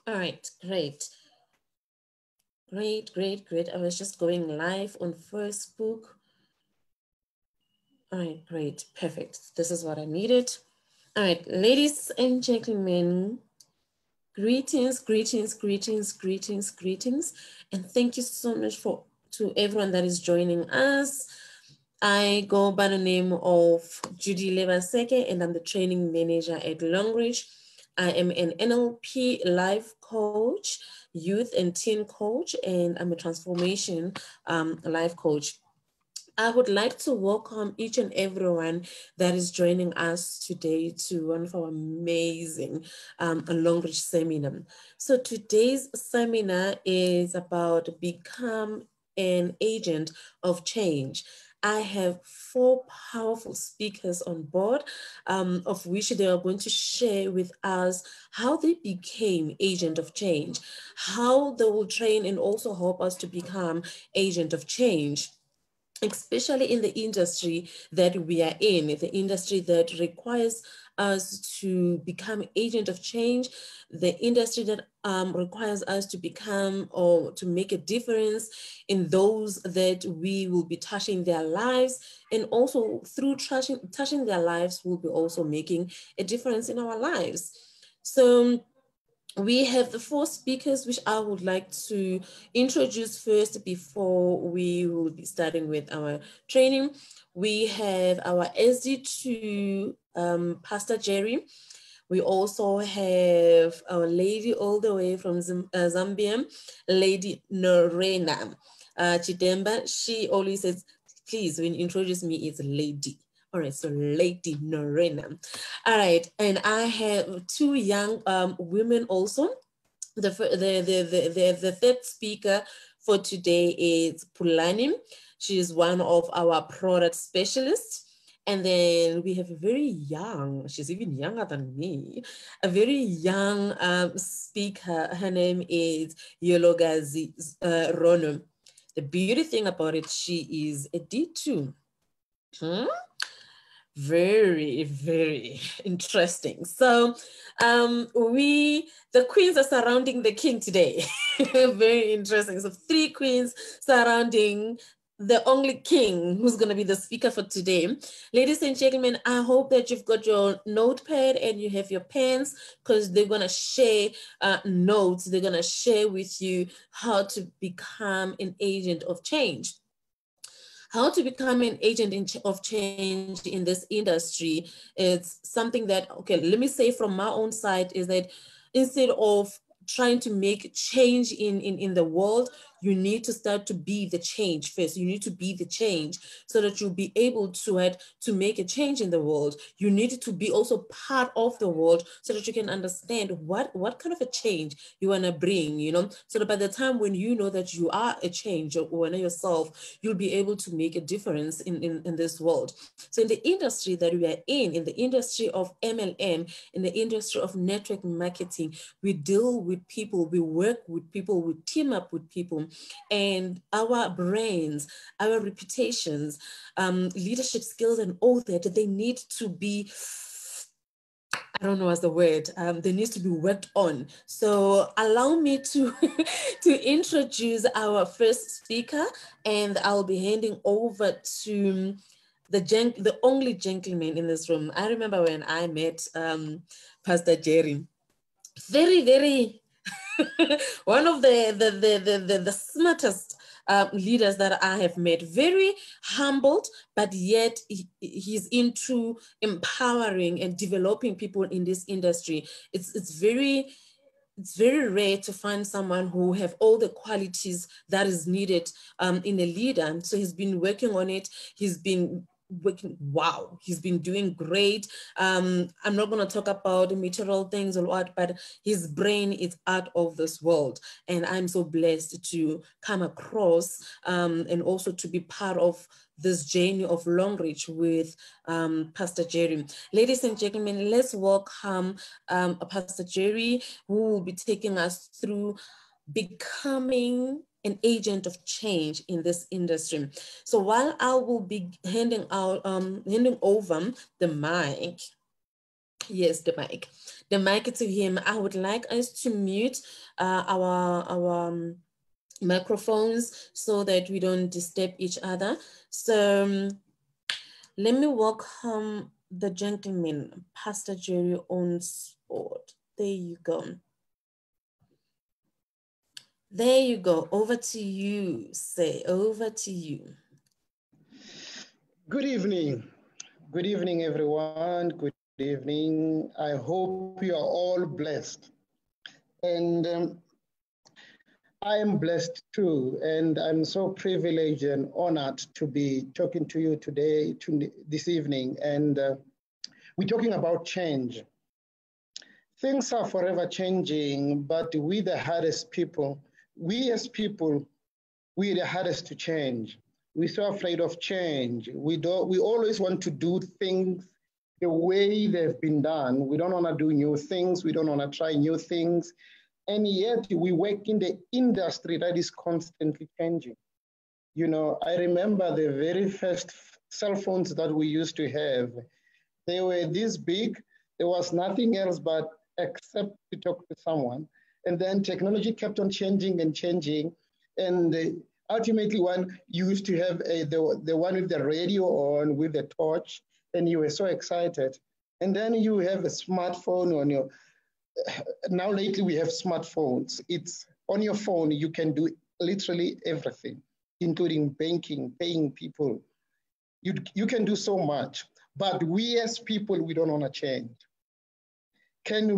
All right, great. Great, great, great. I was just going live on Facebook. All right, great, perfect. This is what I needed. All right, ladies and gentlemen, greetings, greetings, greetings, greetings, greetings. And thank you so much to everyone that is joining us. I go by the name of Judy Levaseke, and I'm the training manager at Longreach. I am an NLP life coach, youth and teen coach, and I'm a transformation life coach. I would like to welcome each and everyone that is joining us today to one of our amazing Longreach seminar. So today's seminar is about become an agent of change. I have 4 powerful speakers on board, of which they are going to share with us how they became agent of change, how they will train and also help us to become agent of change, especially in the industry that we are in, the industry that requires us to become agent of change, the industry that requires us to become or to make a difference in those that we will be touching their lives, and also through touching their lives, we'll be also making a difference in our lives. So we have the 4 speakers, which I would like to introduce first before we will be starting with our training. We have our SD2 Pastor Jerry. We also have our lady all the way from Zambia, Lady Norena Chidemba. She always says, please, when you introduce me, it's lady. All right, so Lady Norena. All right, and I have 2 young women also. The third speaker for today is Pulani. She is one of our product specialists. And then we have a very young, she's even younger than me, a very young speaker. Her name is Yologazi Rono. The beauty thing about it, she is a D2. Very, very interesting. So the queens are surrounding the king today. Very interesting. So 3 queens surrounding the only king who's going to be the speaker for today. Ladies and gentlemen, I hope that you've got your notepad and you have your pens, because they're going to share notes. They're going to share with you how to become an agent of change. How to become an agent of change in this industry. It's something that, okay, let me say from my own side, is that instead of trying to make change in the world, you need to start to be the change first. You need to be the change so that you'll be able to make a change in the world. You need to be also part of the world so that you can understand what kind of a change you want to bring, you know, so that by the time when you know that you are a change or yourself, you'll be able to make a difference in this world. So in the industry that we are in the industry of MLM, in the industry of network marketing, we deal with people, we work with people, we team up with people, and our brains, our reputations, leadership skills and all that, they need to be, I don't know what's the word, they need to be worked on. So allow me to, to introduce our first speaker, and I'll be handing over to the only gentleman in this room. I remember when I met Pastor Jerry, very, very, one of the smartest leaders that I have met, very humbled, but yet he's into empowering and developing people in this industry. It's very rare to find someone who have all the qualities that is needed in a leader. So he's been working on it. He's been working, wow, he's been doing great. I'm not going to talk about the material things or what, but his brain is out of this world. And I'm so blessed to come across and also to be part of this journey of Longreach with Pastor Jerry. Ladies and gentlemen, let's welcome Pastor Jerry, who will be taking us through becoming an agent of change in this industry. So while I will be handing over the mic Yes, the mic. The mic to him. I would like us to mute our microphones so that we don't disturb each other. So let me welcome the gentleman, Pastor Jerry on sport. There you go. There you go. Over to you, say. Over to you. Good evening. Good evening, everyone. Good evening. I hope you are all blessed. And I am blessed too. And I'm so privileged and honored to be talking to you today, this evening. And we're talking about change. Things are forever changing, but we, the hardest people, we as people, we're the hardest to change. We're so afraid of change. We always want to do things the way they've been done. We don't want to do new things. We don't want to try new things. And yet we work in the industry that is constantly changing. You know, I remember the very first cell phones that we used to have. They were this big. There was nothing else but except to talk to someone. And then technology kept on changing and changing. And ultimately, one used to have the one with the radio on, with the torch, and you were so excited. And then you have a smartphone on your, now lately we have smartphones. It's on your phone, you can do literally everything, including banking, paying people. You can do so much, but we as people, we don't want to change. Can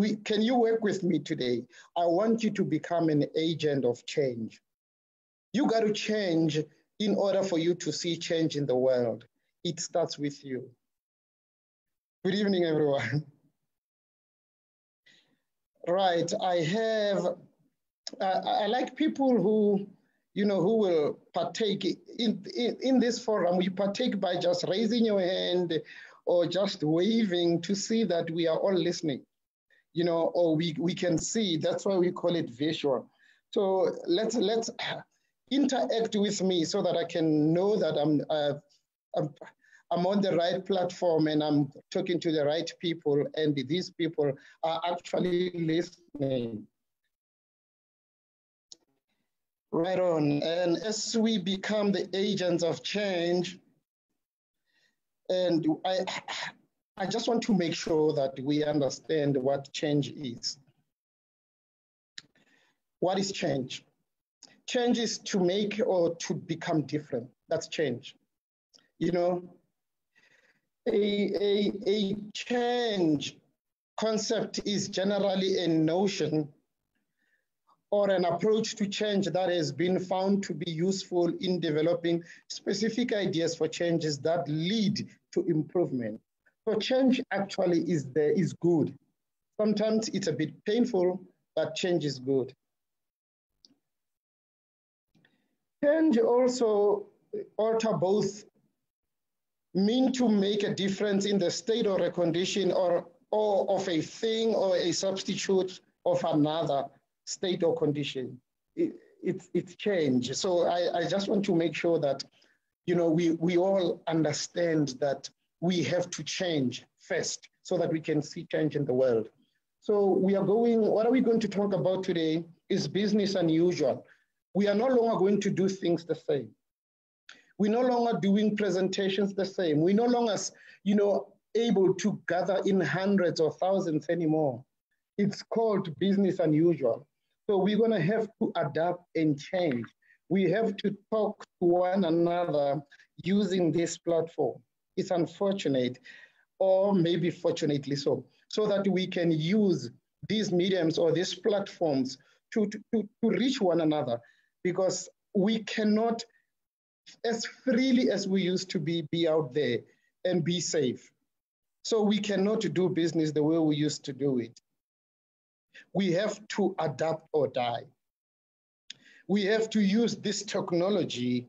you work with me today? I want you to become an agent of change. You got to change in order for you to see change in the world. It starts with you. Good evening, everyone. Right, I like people who, you know, who will partake in this forum. You partake by just raising your hand or just waving to see that we are all listening, you know, or we can see. That's why we call it visual. So let's interact with me so that I can know that I'm on the right platform and I'm talking to the right people, and these people are actually listening. Right on. And as we become the agents of change, and I just want to make sure that we understand what change is. What is change? Change is to make or to become different. That's change. You know, a change concept is generally a notion or an approach to change that has been found to be useful in developing specific ideas for changes that lead to improvement. So change actually is good. Sometimes it's a bit painful, but change is good. Change also alter both mean to make a difference in the state or a condition or of a thing or a substitute of another state or condition. It's change. So I just want to make sure that, you know, we all understand that we have to change first so that we can see change in the world. So what are we going to talk about today is business unusual. We are no longer going to do things the same. We're no longer doing presentations the same. We're no longer, you know, able to gather in hundreds or thousands anymore. It's called business unusual. So we're going to have to adapt and change. We have to talk to one another using this platform. It's unfortunate, or maybe fortunately so that we can use these mediums or these platforms to reach one another, because we cannot, as freely as we used to be out there and be safe. So we cannot do business the way we used to do it. We have to adapt or die. We have to use this technology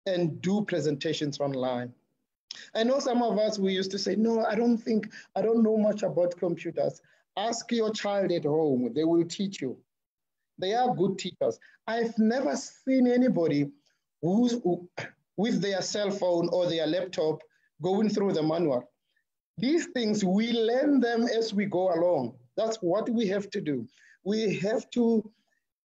and do presentations online. I know some of us, we used to say, no, I don't know much about computers. Ask your child at home, they will teach you. They are good teachers. I've never seen anybody who's with their cell phone or their laptop going through the manual. These things, we learn them as we go along. That's what we have to do. We have to,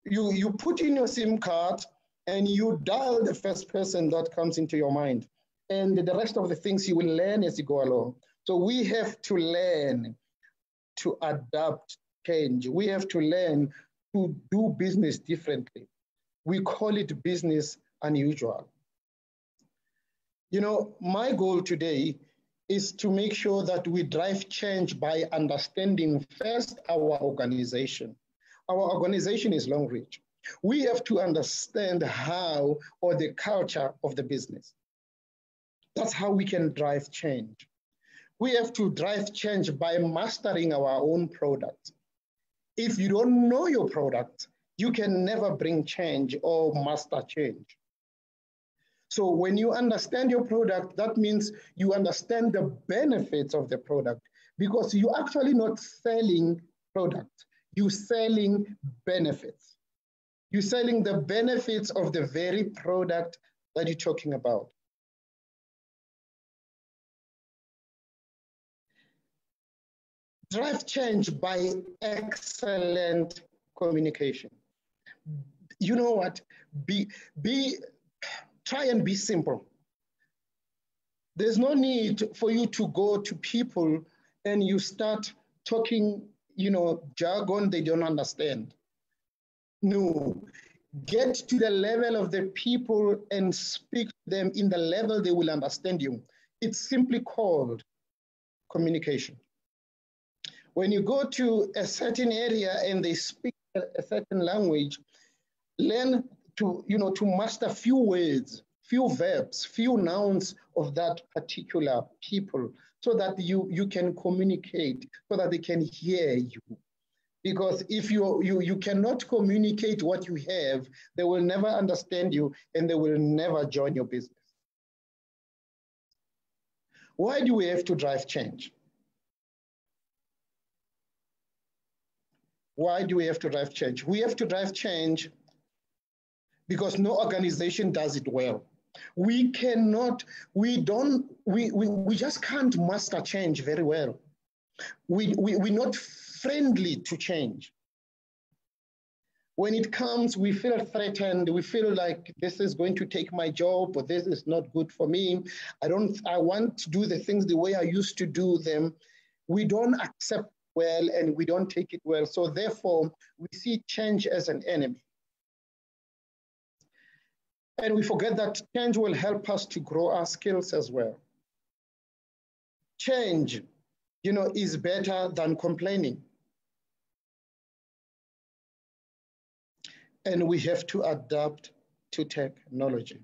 you put in your SIM card and you dial the first person that comes into your mind. And the rest of the things you will learn as you go along. So we have to learn to adapt change. We have to learn to do business differently. We call it business unusual. You know, my goal today is to make sure that we drive change by understanding first our organization. Our organization is long reach. We have to understand how, or the culture of the business. That's how we can drive change. We have to drive change by mastering our own product. If you don't know your product, you can never bring change or master change. So when you understand your product, that means you understand the benefits of the product, because you're actually not selling product, you're selling benefits. You're selling the benefits of the very product that you're talking about. Drive change by excellent communication. You know what? Try and be simple. There's no need for you to go to people and you start talking, jargon they don't understand. No, get to the level of the people and speak to them in the level they will understand you. It's simply called communication. When you go to a certain area and they speak a certain language, learn to master few words, few verbs, few nouns of that particular people, so that you can communicate, so that they can hear you. Because if you cannot communicate what you have, they will never understand you and they will never join your business. Why do we have to drive change? Why do we have to drive change? We have to drive change because no organization does it well. We just can't master change very well. We're not friendly to change. When it comes, we feel threatened. We feel like this is going to take my job, or this is not good for me. I want to do the things the way I used to do them. We don't accept well and we don't take it well. So therefore, we see change as an enemy. And we forget that change will help us to grow our skills as well. Change, is better than complaining. And we have to adapt to technology.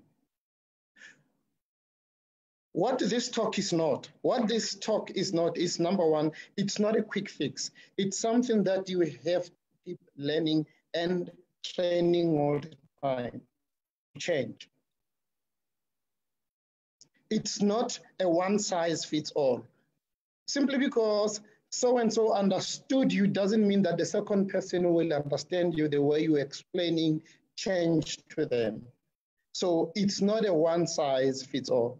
What this talk is not is, number one, it's not a quick fix. It's something that you have to keep learning and training all the time. Change. It's not a one size fits all. Simply because so-and-so understood you doesn't mean that the second person will understand you the way you're explaining change to them. So it's not a one size fits all.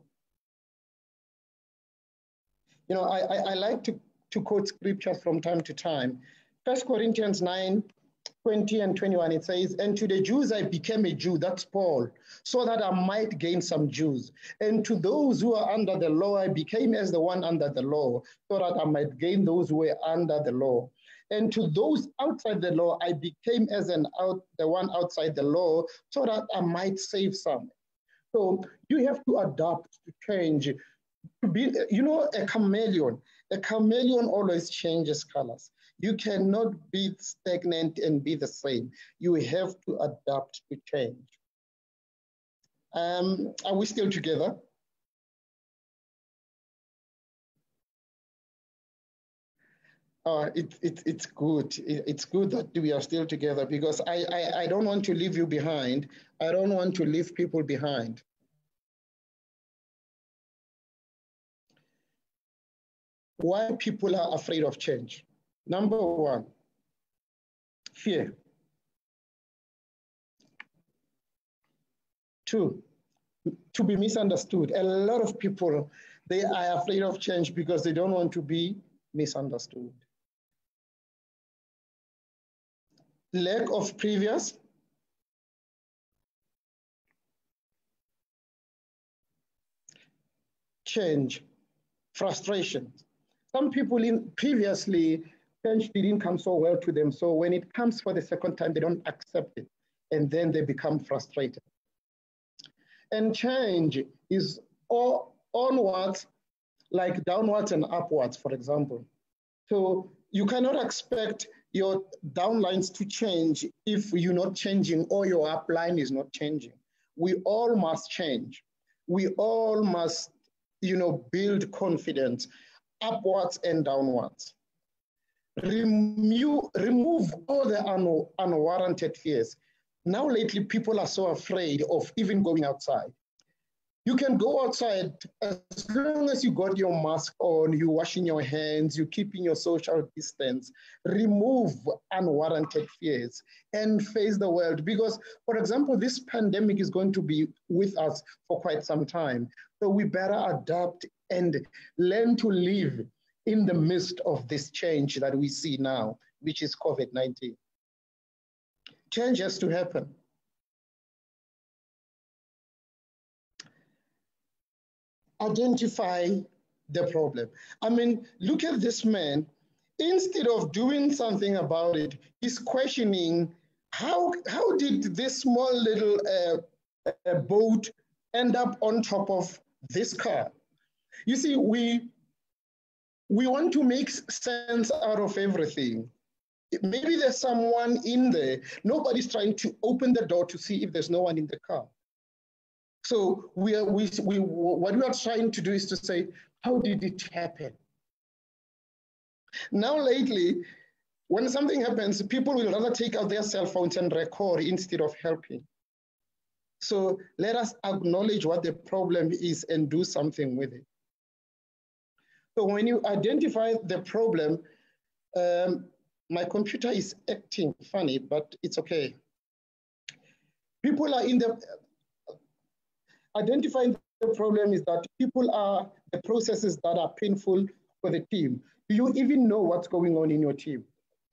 I like to quote scriptures from time to time. 1 Corinthians 9:20 and 21, it says, "And to the Jews I became a Jew," that's Paul, "so that I might gain some Jews. And to those who are under the law, I became as the one under the law, so that I might gain those who were under the law. And to those outside the law, I became as the one outside the law, so that I might save some." So you have to adapt to change. To be, a chameleon. A chameleon always changes colors. You cannot be stagnant and be the same. You have to adapt to change. Are we still together? It's good. It's good that we are still together, because I don't want to leave you behind. I don't want to leave people behind. Why people are afraid of change? Number one, fear. 2, to be misunderstood. A lot of people, they are afraid of change because they don't want to be misunderstood. Lack of previous. Change, frustration. Some people previously, change didn't come so well to them. So when it comes for the second time, they don't accept it. And then they become frustrated. And change is all onwards, like downwards and upwards, for example. So you cannot expect your downlines to change if you're not changing or your upline is not changing. We all must change. We all must, build confidence upwards and downwards. Remove all the unwarranted fears. Now lately, people are so afraid of even going outside. You can go outside as long as you got your mask on, you're washing your hands, you're keeping your social distance. Remove unwarranted fears and face the world. Because, for example, this pandemic is going to be with us for quite some time. So we better adapt and learn to live in the midst of this change that we see now, which is COVID-19. Change has to happen. Identify the problem. I mean, look at this man. Instead of doing something about it, he's questioning how did this small little boat end up on top of this car? You see, we want to make sense out of everything. Maybe there's someone in there. Nobody's trying to open the door to see if there's no one in the car. So what we are trying to do is to say, how did it happen? Now lately, when something happens, people will rather take out their cell phones and record instead of helping. So let us acknowledge what the problem is and do something with it. So when you identify the problem, my computer is acting funny, but it's okay. People are identifying the problem is that people are the processes that are painful for the team. Do you even know what's going on in your team?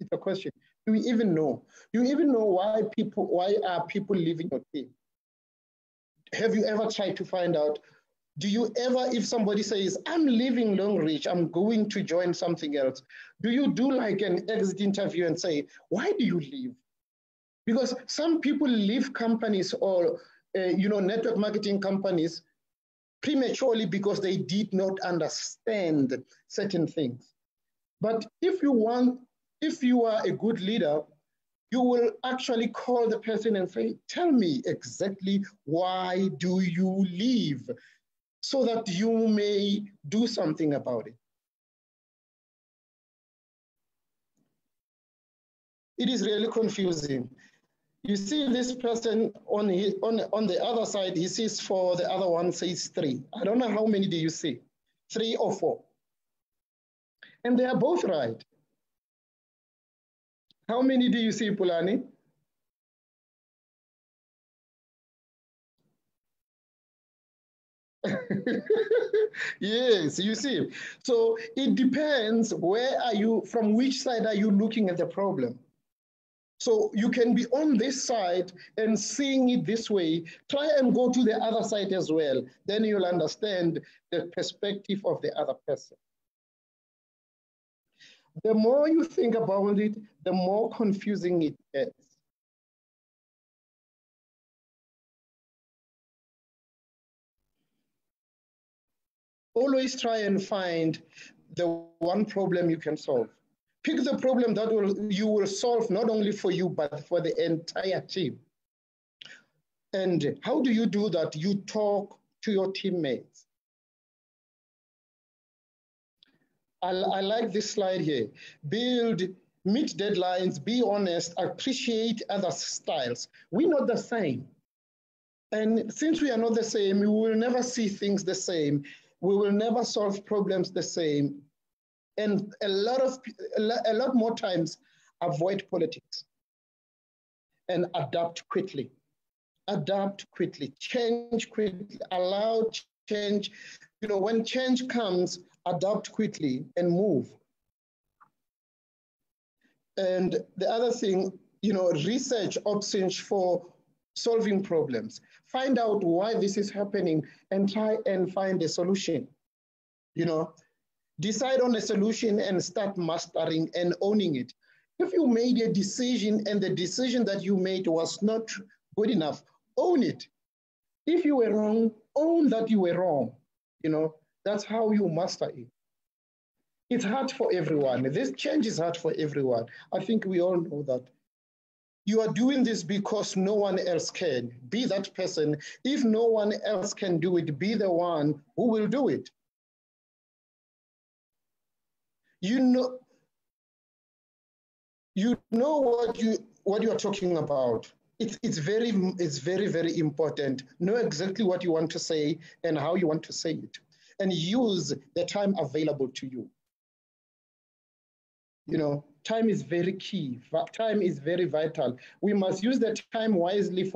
It's a question. Do you even know? Do you even know why are people leaving your team? Have you ever tried to find out? Do you ever, if somebody says, I'm leaving Longreach, I'm going to join something else, do you do like an exit interview and say, why do you leave? Because some people leave companies or network marketing companies prematurely because they did not understand certain things. But if you are a good leader, you will actually call the person and say, tell me exactly why do you leave, so that you may do something about it. It is really confusing. You see this person on the other side, he says 4, the other one says 3. I don't know how many do you see, 3 or 4. And they are both right. How many do you see, Pulani? Yes, you see. So it depends, from which side are you looking at the problem? So you can be on this side and seeing it this way. Try and go to the other side as well. Then you'll understand the perspective of the other person. The more you think about it, the more confusing it gets. Always try and find the one problem you can solve. Pick the problem that you will solve not only for you, but for the entire team. And how do you do that? You talk to your teammates. I like this slide here. Meet deadlines, be honest, appreciate other styles. We're not the same. And since we are not the same, we will never see things the same. We will never solve problems the same. And a lot more times, avoid politics and adapt quickly. adapt quickly, change quickly, allow change. You know, when change comes, adapt quickly and move. And the other thing, you know, research options for solving problems. Find out why this is happening and try and find a solution. You know, decide on a solution and start mastering and owning it. If you made a decision and the decision that you made was not good enough, own it. If you were wrong, own that you were wrong. You know, that's how you master it. It's hard for everyone. This change is hard for everyone. I think we all know that. You are doing this because no one else can. Be that person. If no one else can do it, be the one who will do it. You know what you are talking about. It's very, very important. Know exactly what you want to say and how you want to say it, and use the time available to you. You know, time is very key. Time is very vital. We must use the time wisely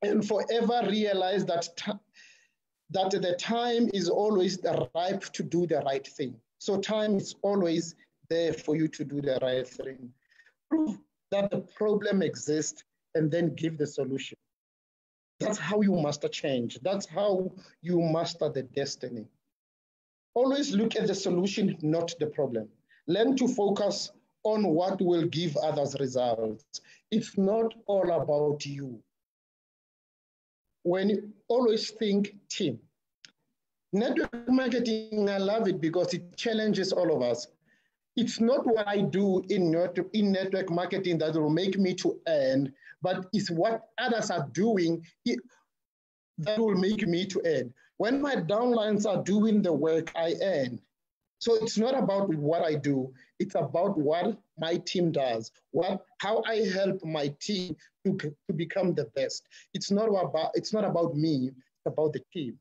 and forever realize that the time is always ripe to do the right thing. So time is always there for you to do the right thing. Prove that the problem exists and then give the solution. That's how you master change. That's how you master the destiny. Always look at the solution, not the problem. Learn to focus on what will give others results. It's not all about you. When you always think team. Network marketing, I love it because it challenges all of us. It's not what I do in network marketing that will make me to earn, but it's what others are doing that will make me to earn. When my downlines are doing the work, I earn. So it's not about what I do, it's about what my team does, how I help my team to become the best. It's not about me, it's about the team.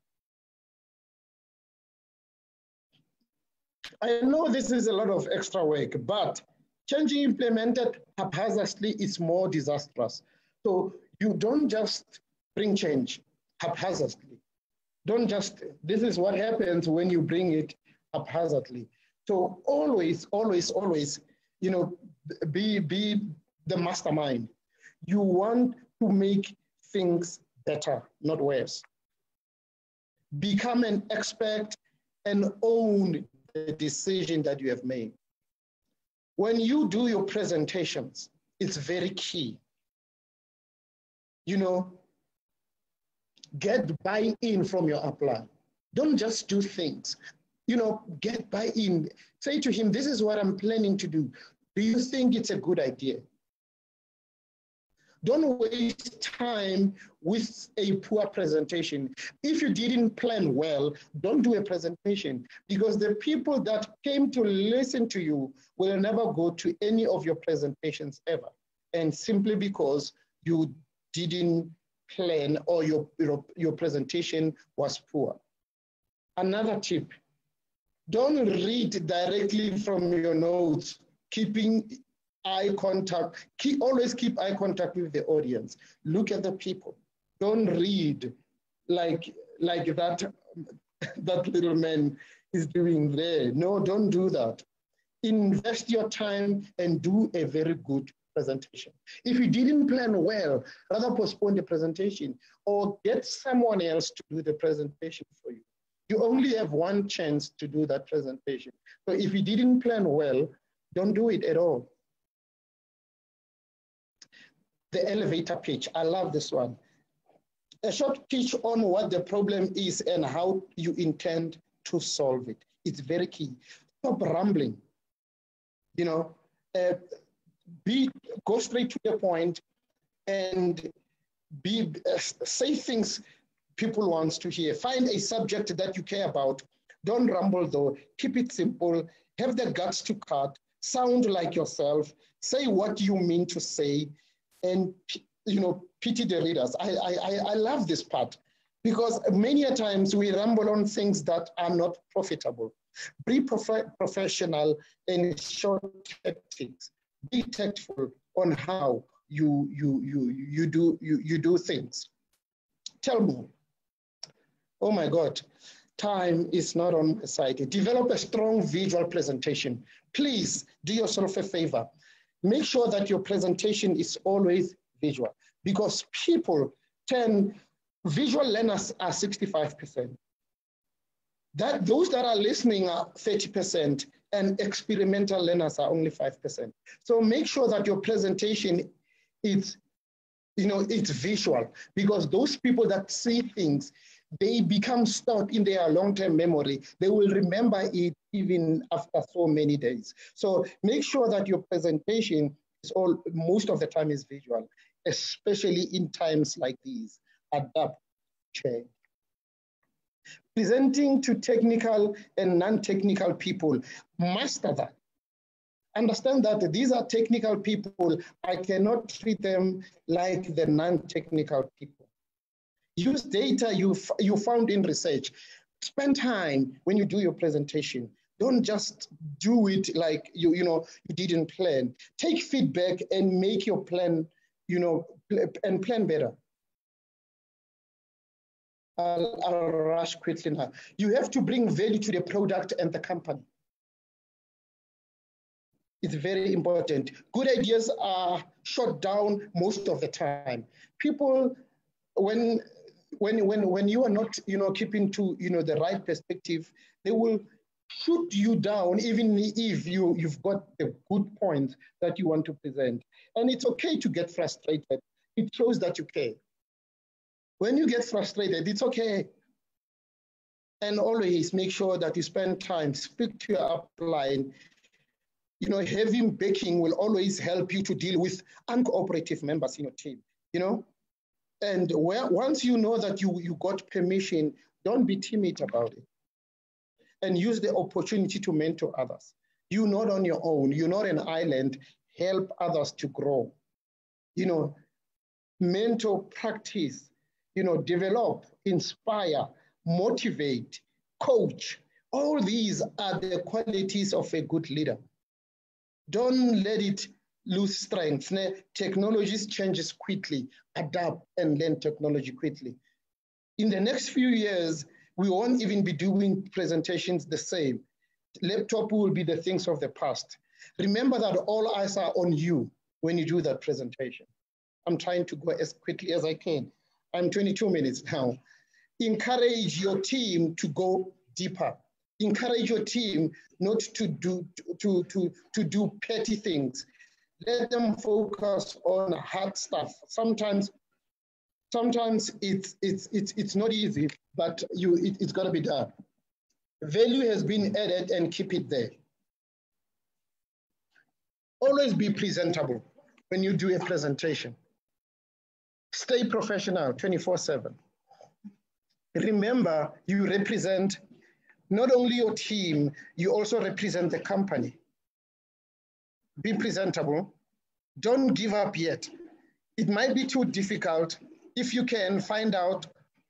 I know this is a lot of extra work, but changing implemented haphazardly is more disastrous. So you don't just bring change haphazardly. This is what happens when you bring it haphazardly. So always, you know, be the mastermind. You want to make things better, not worse. Become an expert and own the decision that you have made. When you do your presentations, it's very key. You know, get buy-in from your upline. Don't just do things. You know, get buy-in. Say to him, this is what I'm planning to do. Do you think it's a good idea? Don't waste time with a poor presentation. If you didn't plan well, don't do a presentation, because the people that came to listen to you will never go to any of your presentations ever. And simply because you didn't plan or your presentation was poor. Another tip, don't read directly from your notes, keeping eye contact. Always keep eye contact with the audience. Look at the people. Don't read like that little man is doing there. No, don't do that. Invest your time and do a very good presentation. If you didn't plan well, rather postpone the presentation or get someone else to do the presentation for you. You only have one chance to do that presentation. So if you didn't plan well, don't do it at all. The elevator pitch, I love this one. A short pitch on what the problem is and how you intend to solve it. It's very key. Stop rambling. You know, go straight to the point and say things people want to hear. Find a subject that you care about. Don't ramble though. Keep it simple. Have the guts to cut. Sound like yourself. Say what you mean to say. And, you know, pity the readers. I love this part because many a times we ramble on things that are not profitable. Be professional in short tactics. Be tactful on how you do things. Tell me. Oh my God, time is not on my side. Develop a strong visual presentation. Please do yourself a favor. Make sure that your presentation is always visual, because visual learners are 65%. Those that are listening are 30%, and experimental learners are only 5%. So make sure that your presentation it's visual, because those people that see things, they become stored in their long-term memory. They will remember it even after so many days. So make sure that your presentation is most of the time is visual, especially in times like these. Adapt, change. Presenting to technical and non-technical people, master that. Understand that these are technical people. I cannot treat them like the non-technical people. Use data you found in research. Spend time when you do your presentation. Don't just do it like you didn't plan. Take feedback and make your plan, and plan better. I'll rush quickly now. You have to bring value to the product and the company. It's very important. Good ideas are shot down most of the time. People, when you are not, keeping to, the right perspective, they will shoot you down, even if you've got the good points that you want to present. And it's okay to get frustrated. It shows that you care. When you get frustrated, it's okay. And always make sure that you spend time, speak to your upline. Having backing will always help you to deal with uncooperative members in your team, And once you know that you got permission, don't be timid about it. And use the opportunity to mentor others. You're not on your own. You're not an island. Help others to grow. Mentor, practice, develop, inspire, motivate, coach. All these are the qualities of a good leader. Don't let it lose strength. Technologies changes quickly. Adapt and learn technology quickly. In the next few years, we won't even be doing presentations the same. Laptop will be the things of the past. Remember that all eyes are on you when you do that presentation. I'm trying to go as quickly as I can. I'm 22 minutes now. Encourage your team to go deeper. Encourage your team not to do petty things. Let them focus on hard stuff. Sometimes it's not easy, but it's got to be done. Value has been added, and keep it there. Always be presentable when you do a presentation. Stay professional 24/7. Remember, you represent not only your team, you also represent the company. Be presentable. Don't give up yet. It might be too difficult. If you can find out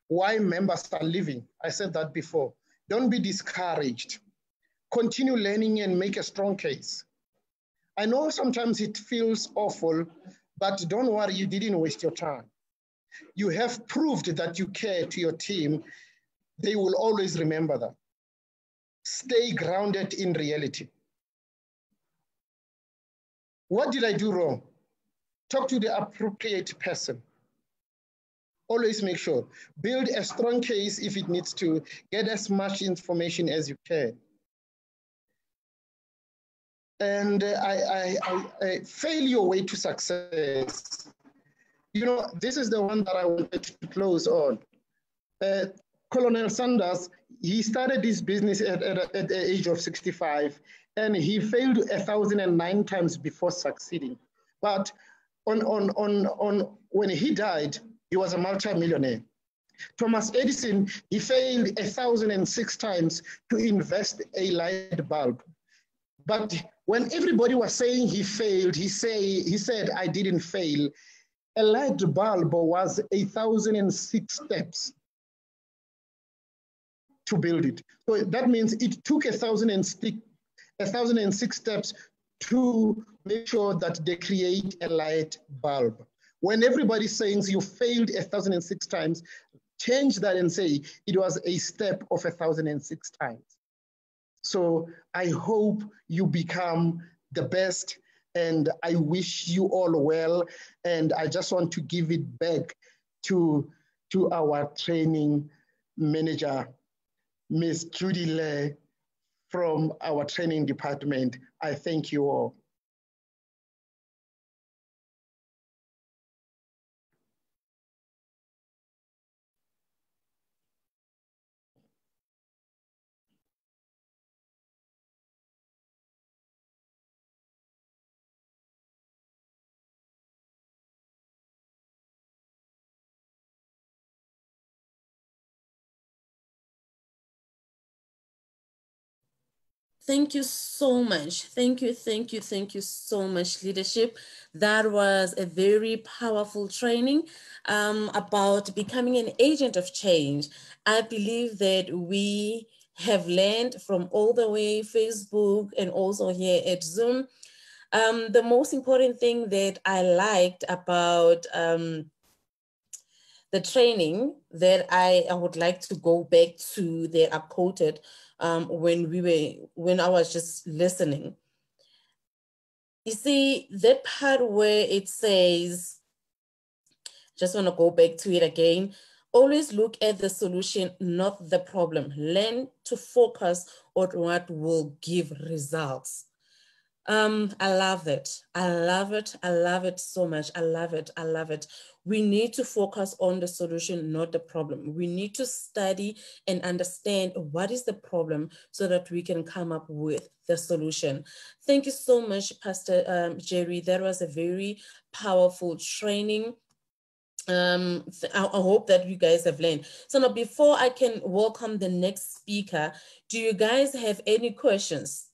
why members are leaving, I said that before. Don't be discouraged. Continue learning and make a strong case. I know sometimes it feels awful, but don't worry, you didn't waste your time. You have proved that you care to your team. They will always remember that. Stay grounded in reality. What did I do wrong? Talk to the appropriate person. Always make sure. Build a strong case if it needs to. Get as much information as you can. And I fail your way to success. This is the one that I wanted to close on. Colonel Sanders, he started this business at the age of 65, and he failed 1,009 times before succeeding. But when he died, he was a multi-millionaire. Thomas Edison, he failed 1,006 times to invest a light bulb. But when everybody was saying he failed, he said, I didn't fail. A light bulb was 1,006 steps to build it. So that means it took 1,006 steps to make sure that they create a light bulb. When everybody's saying you failed 1,006 times, change that and say it was a step of 1,006 times. So I hope you become the best, and I wish you all well. And I just want to give it back to our training manager, Ms. Judy Le, from our training department. I thank you all. Thank you so much. Thank you so much, leadership. That was a very powerful training about becoming an agent of change. I believe that we have learned from all the way Facebook and also here at Zoom. The most important thing that I liked about the training that I would like to go back to that I quoted when I was just listening. You see that part where it says, just want to go back to it again. Always look at the solution, not the problem. Learn to focus on what will give results. I love it. I love it. I love it so much. I love it. I love it. We need to focus on the solution, not the problem. We need to study and understand what is the problem so that we can come up with the solution. Thank you so much, Pastor Jerry. That was a very powerful training. I hope that you guys have learned. So now, before I can welcome the next speaker, do you guys have any questions?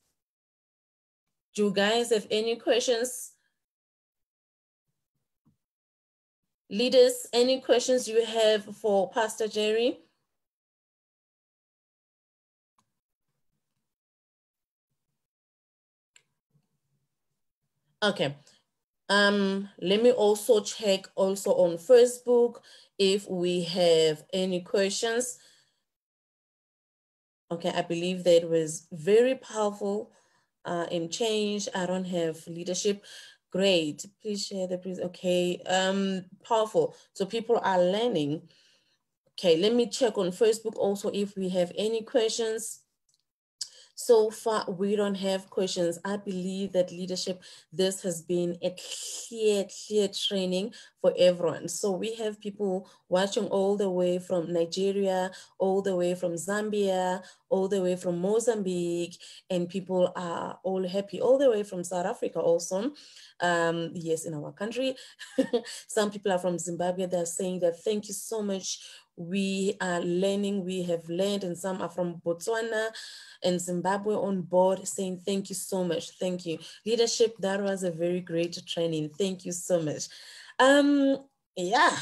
Do you guys have any questions? Leaders, any questions you have for Pastor Jerry? Okay. Let me also check also on Facebook if we have any questions. Okay, I believe that was very powerful in change. I don't have leadership. Great, please share the please. Okay, powerful. So people are learning. Okay, let me check on Facebook also if we have any questions. So far, we don't have questions. I believe that leadership, this has been a clear training for everyone. So we have people watching all the way from Nigeria, all the way from Zambia, all the way from Mozambique, and people are all happy, all the way from South Africa also. Yes, in our country. Some people are from Zimbabwe. They're saying that thank you so much. We are learning, we have learned, and some are from Botswana and Zimbabwe on board saying thank you so much. Thank you. Leadership, that was a very great training. Thank you so much. Yeah,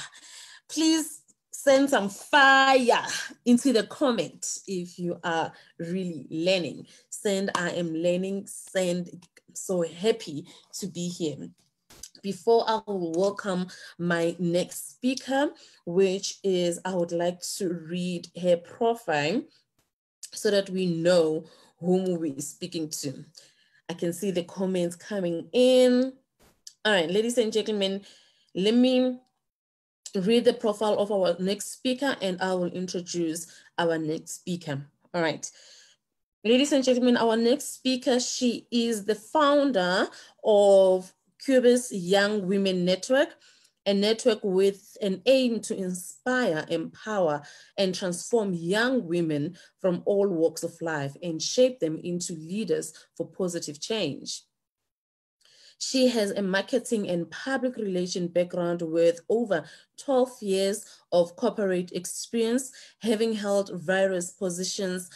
please send some fire into the comment if you are really learning. Send I am learning, send so happy to be here. Before I will welcome my next speaker, which is, I would like to read her profile so that we know whom we're speaking to. I can see the comments coming in. All right, ladies and gentlemen, let me read the profile of our next speaker and I will introduce our next speaker. All right. Ladies and gentlemen, our next speaker, she is the founder of Cuba's Young Women Network, a network with an aim to inspire, empower, and transform young women from all walks of life and shape them into leaders for positive change. She has a marketing and public relation background with over 12 years of corporate experience, having held various positions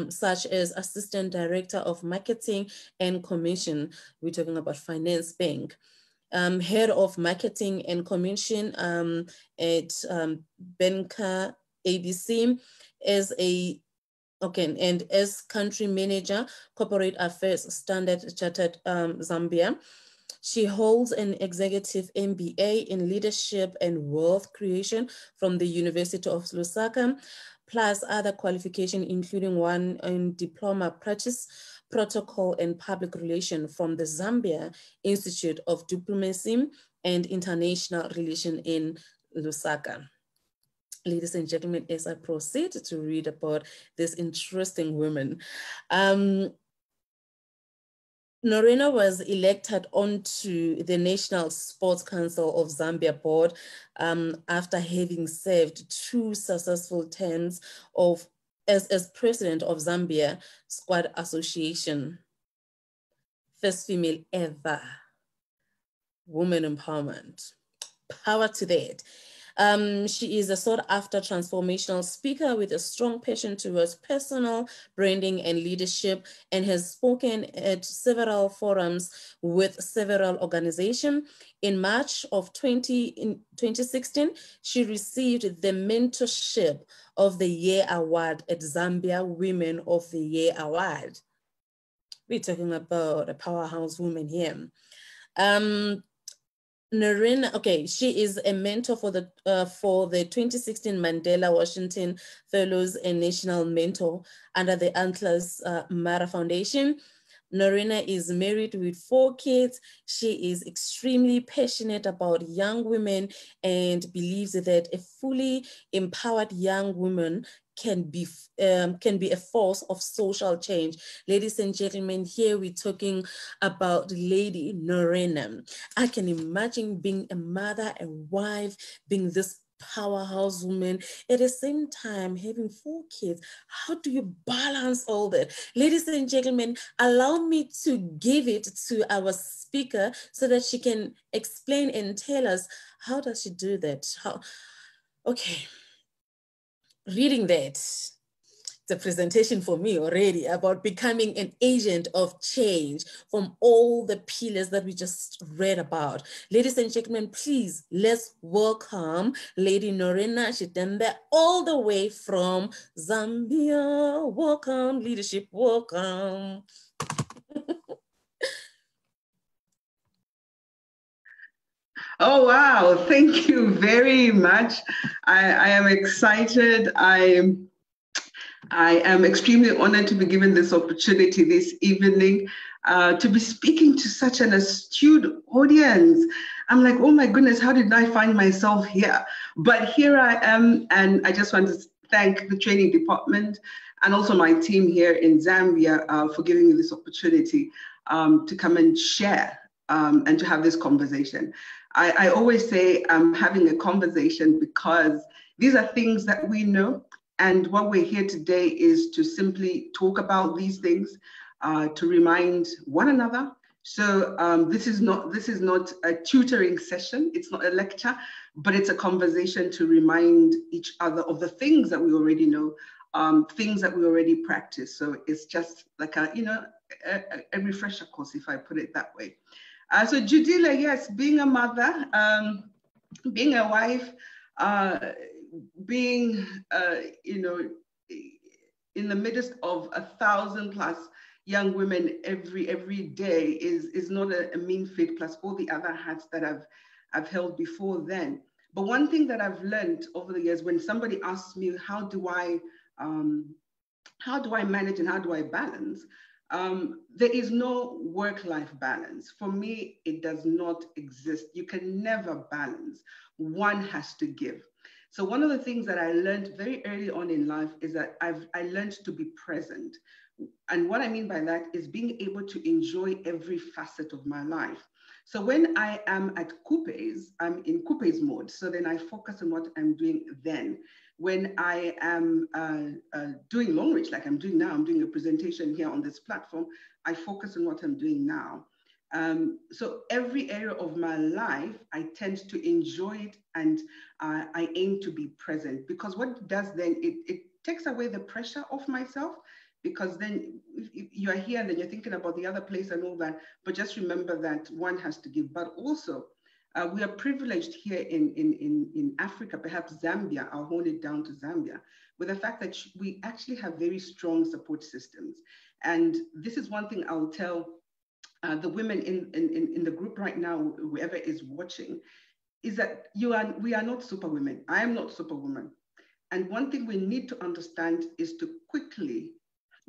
such as Assistant Director of Marketing and Commission. We're talking about Finance Bank. Head of Marketing and Commission at Benka ABC, as a Okay, and as country manager, corporate affairs, Standard Chartered Zambia. She holds an executive MBA in leadership and wealth creation from the University of Lusaka, plus other qualifications, including one in diploma practice, protocol, and public relations from the Zambia Institute of Diplomacy and International Relations in Lusaka. Ladies and gentlemen, as I proceed to read about this interesting woman, Norena was elected onto the National Sports Council of Zambia board after having served 2 successful terms as president of Zambia Squad Association. First female ever. Woman empowerment. Power to that. She is a sought-after transformational speaker with a strong passion towards personal branding and leadership, and has spoken at several forums with several organizations. In March of 2016, she received the Mentorship of the Year Award at Zambia Women of the Year Award. We're talking about a powerhouse woman here. Norena, okay, she is a mentor for the 2016 Mandela Washington Fellows and National Mentor under the Antlers Mara Foundation. Norena is married with 4 kids. She is extremely passionate about young women and believes that a fully empowered young woman can be a force of social change. Ladies and gentlemen, here we're talking about Lady Norena. I can imagine being a mother, a wife, being this powerhouse woman, at the same time having 4 kids. How do you balance all that? Ladies and gentlemen, allow me to give it to our speaker so that she can explain and tell us, how does she do that? Okay. Reading that, it's a presentation for me already about becoming an agent of change from all the pillars that we just read about. Ladies and gentlemen, please, let's welcome Lady Norena Shitende all the way from Zambia. Welcome, leadership, welcome. Oh, wow. Thank you very much. I am excited. I am extremely honored to be given this opportunity this evening to be speaking to such an astute audience. I'm like, oh my goodness, how did I find myself here? But here I am, and I just want to thank the training department and also my team here in Zambia for giving me this opportunity to come and share and to have this conversation. I always say I'm having a conversation because these are things that we know. And what we're here today is to simply talk about these things, to remind one another. So this is not a tutoring session. It's not a lecture, but it's a conversation to remind each other of the things that we already know, things that we already practice. So it's just like a refresher course, if I put it that way. So Judila, yes, being a mother, being a wife, being, in the midst of 1,000+ young women every day is not a mean feat, plus all the other hats that I've held before then. But one thing that I've learned over the years, when somebody asks me, how do I manage and how do I balance? There is no work-life balance. For me, it does not exist. You can never balance. One has to give. So one of the things that I learned very early on in life is that I learned to be present. And what I mean by that is being able to enjoy every facet of my life. So when I am at Coupes, I'm in Coupes mode. So then I focus on what I'm doing then. When I am doing long reach, like I'm doing now, I'm doing a presentation here on this platform, I focus on what I'm doing now. So every area of my life, I tend to enjoy it, and I aim to be present, because what it does then, it takes away the pressure off myself, because then you're here and then you're thinking about the other place and all that, but just remember that one has to give. But also, we are privileged here in Africa, perhaps Zambia, I'll hold it down to Zambia. with the fact that we actually have very strong support systems. And this is one thing I'll tell the women in the group right now, whoever is watching, is that we are not superwomen. I am not superwoman. And one thing we need to understand is to quickly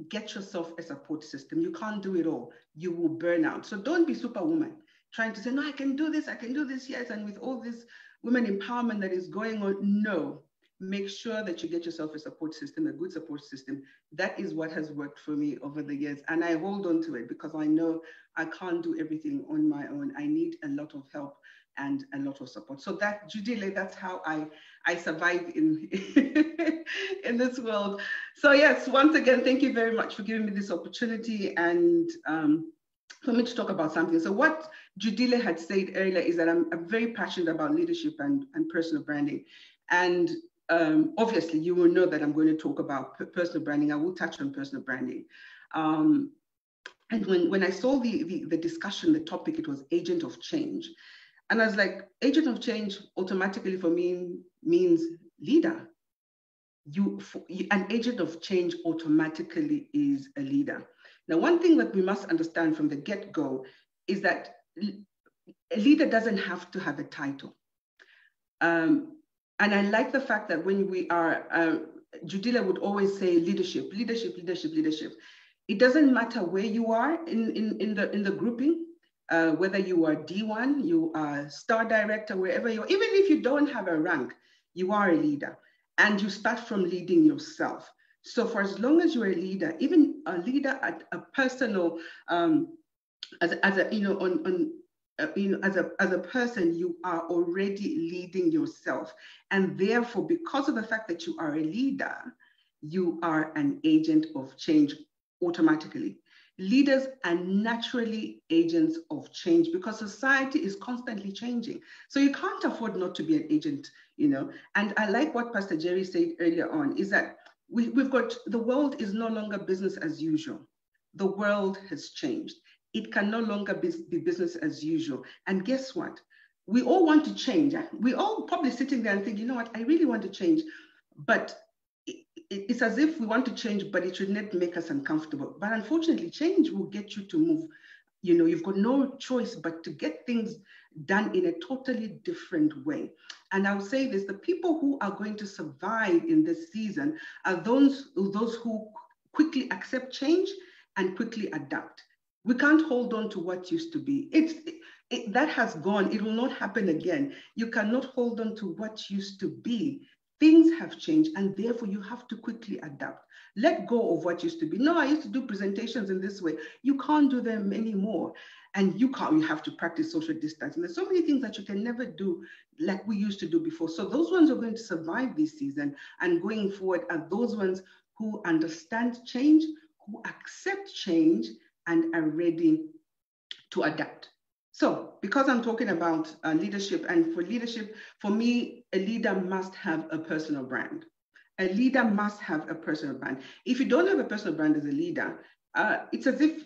get yourself a support system. You can't do it all. You will burn out. So don't be superwoman, trying to say, no, I can do this, yes. And with all this women empowerment that is going on, no. Make sure that you get yourself a support system, a good support system. That is what has worked for me over the years. And I hold on to it because I know I can't do everything on my own. I need a lot of help and a lot of support. So that, Judile, that's how I survive in, in this world. So yes, once again, thank you very much for giving me this opportunity and for me to talk about something. So what Judile had said earlier is that I'm very passionate about leadership and personal branding. And obviously, you will know that I'm going to talk about personal branding. I will touch on personal branding. And when I saw the discussion, the topic, it was agent of change. And I was like, agent of change automatically for me means leader. An agent of change automatically is a leader. Now, one thing that we must understand from the get-go is that a leader doesn't have to have a title. And I like the fact that when we are, Judila would always say leadership, leadership, leadership, leadership. It doesn't matter where you are in the grouping, whether you are D1, you are star director, wherever you are, even if you don't have a rank, you are a leader and you start from leading yourself. So for as long as you're a leader, even a leader at a personal, as a person, you are already leading yourself. And therefore, because of the fact that you are a leader, you are an agent of change automatically. Leaders are naturally agents of change because society is constantly changing. So you can't afford not to be an agent, And I like what Pastor Jerry said earlier on, is that we've got, the world is no longer business as usual. The world has changed. It can no longer be business as usual. And guess what? We all want to change. We all probably sitting there and think, you know what, I really want to change. But it's as if we want to change, but it should not make us uncomfortable. But unfortunately, change will get you to move. You've got no choice but to get things done in a totally different way. And I'll say this, the people who are going to survive in this season are those who quickly accept change and quickly adapt. We can't hold on to what used to be. That has gone. It will not happen again. You cannot hold on to what used to be. Things have changed, and therefore you have to quickly adapt. Let go of what used to be. No, I used to do presentations in this way. You can't do them anymore. And you have to practice social distancing. There's so many things that you can never do like we used to do before. So those ones who are going to survive this season and going forward are those ones who understand change, who accept change, and are ready to adapt. So because I'm talking about leadership, and for leadership, for me, a leader must have a personal brand. A leader must have a personal brand. If you don't have a personal brand as a leader, it's as if,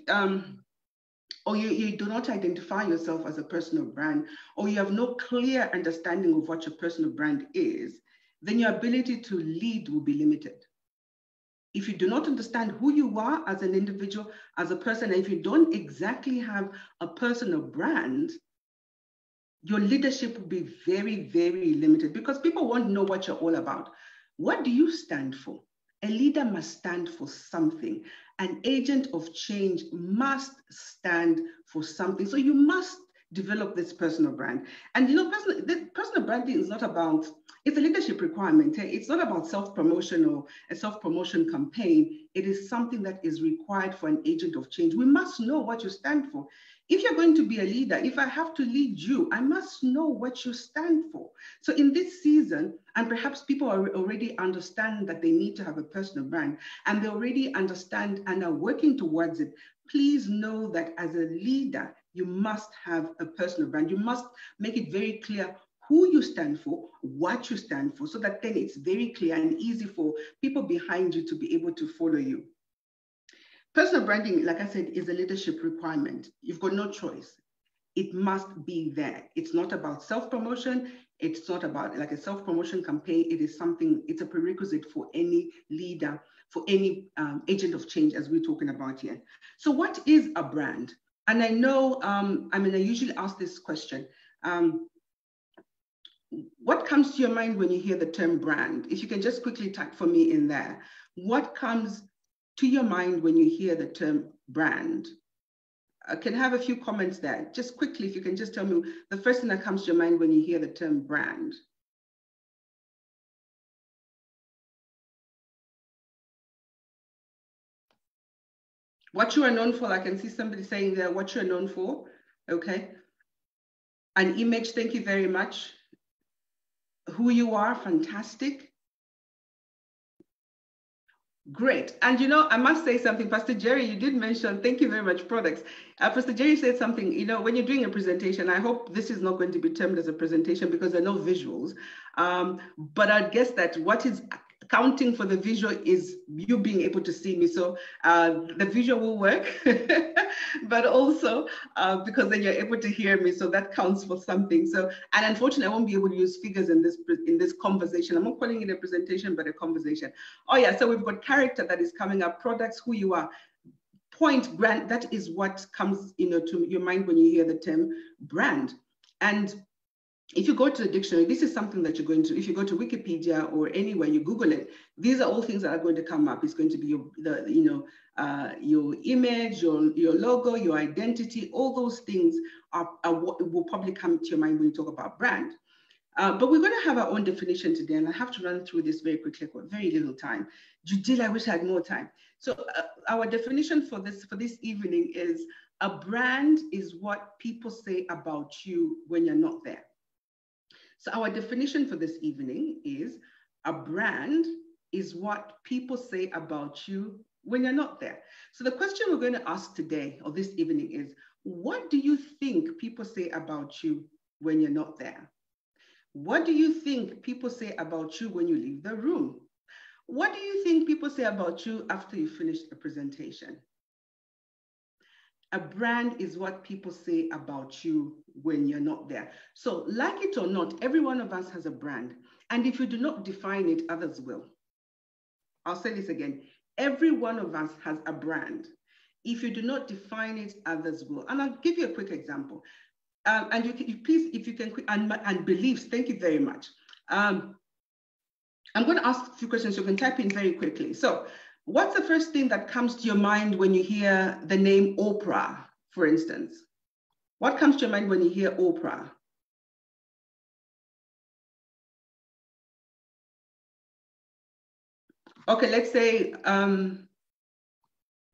or you do not identify yourself as a personal brand, or you have no clear understanding of what your personal brand is, then your ability to lead will be limited. If you do not understand who you are as an individual, as a person, and if you don't exactly have a personal brand, your leadership will be very, very limited because people won't know what you're all about. What do you stand for? A leader must stand for something. An agent of change must stand for something. So you must develop this personal brand. And personal branding is not about, it's a leadership requirement. It's not about self-promotion or a self-promotion campaign. It is something that is required for an agent of change. We must know what you stand for. If you're going to be a leader, if I have to lead you, I must know what you stand for. So in this season, and perhaps people are already understand that they need to have a personal brand, and they already understand and are working towards it, please know that as a leader, you must have a personal brand. You must make it very clear who you stand for, what you stand for, so that then it's very clear and easy for people behind you to be able to follow you. Personal branding, like I said, is a leadership requirement. You've got no choice. It must be there. It's not about self-promotion. It's not about like a self-promotion campaign. It is something, it's a prerequisite for any leader, for any agent of change, as we're talking about here. So what is a brand? And I know, I usually ask this question. What comes to your mind when you hear the term brand? If you can just quickly type for me in there. What comes to your mind when you hear the term brand? I can have a few comments there. Just quickly, if you can just tell me the first thing that comes to your mind when you hear the term brand. What you are known for, I can see somebody saying there, what you are known for, okay. An image, thank you very much. Who you are, fantastic. Great. And you know, I must say something, Pastor Jerry, you did mention, thank you very much, products. Pastor Jerry said something, you know, when you're doing a presentation, I hope this is not going to be termed as a presentation because there are no visuals. But I guess that what is counting for the visual is you being able to see me. So the visual will work, but also because then you're able to hear me. So that counts for something. So, and unfortunately, I won't be able to use figures in this conversation. I'm not calling it a presentation, but a conversation. Oh yeah, so we've got character that is coming up, products, who you are. Point, brand, that is what comes, you know, to your mind when you hear the term brand. And if you go to the dictionary, this is something that you're going to, if you go to Wikipedia or anywhere, you Google it, these are all things that are going to come up. It's going to be your image, your logo, your identity, all those things are what will probably come to your mind when you talk about brand. But we're going to have our own definition today, and I have to run through this very quickly. I've got very little time. Judith, I wish I had more time. So our definition for this evening is a brand is what people say about you when you're not there. So our definition for this evening is a brand is what people say about you when you're not there. So the question we're going to ask today or this evening is, what do you think people say about you when you're not there? What do you think people say about you when you leave the room? What do you think people say about you after you finish a presentation? A brand is what people say about you when you're not there. So like it or not, every one of us has a brand. And if you do not define it, others will. I'll say this again. Every one of us has a brand. If you do not define it, others will. And I'll give you a quick example. And you please, if you can, and beliefs, thank you very much. I'm going to ask a few questions. You can type in very quickly. So what's the first thing that comes to your mind when you hear the name Oprah, for instance? What comes to your mind when you hear Oprah? Okay, let's say,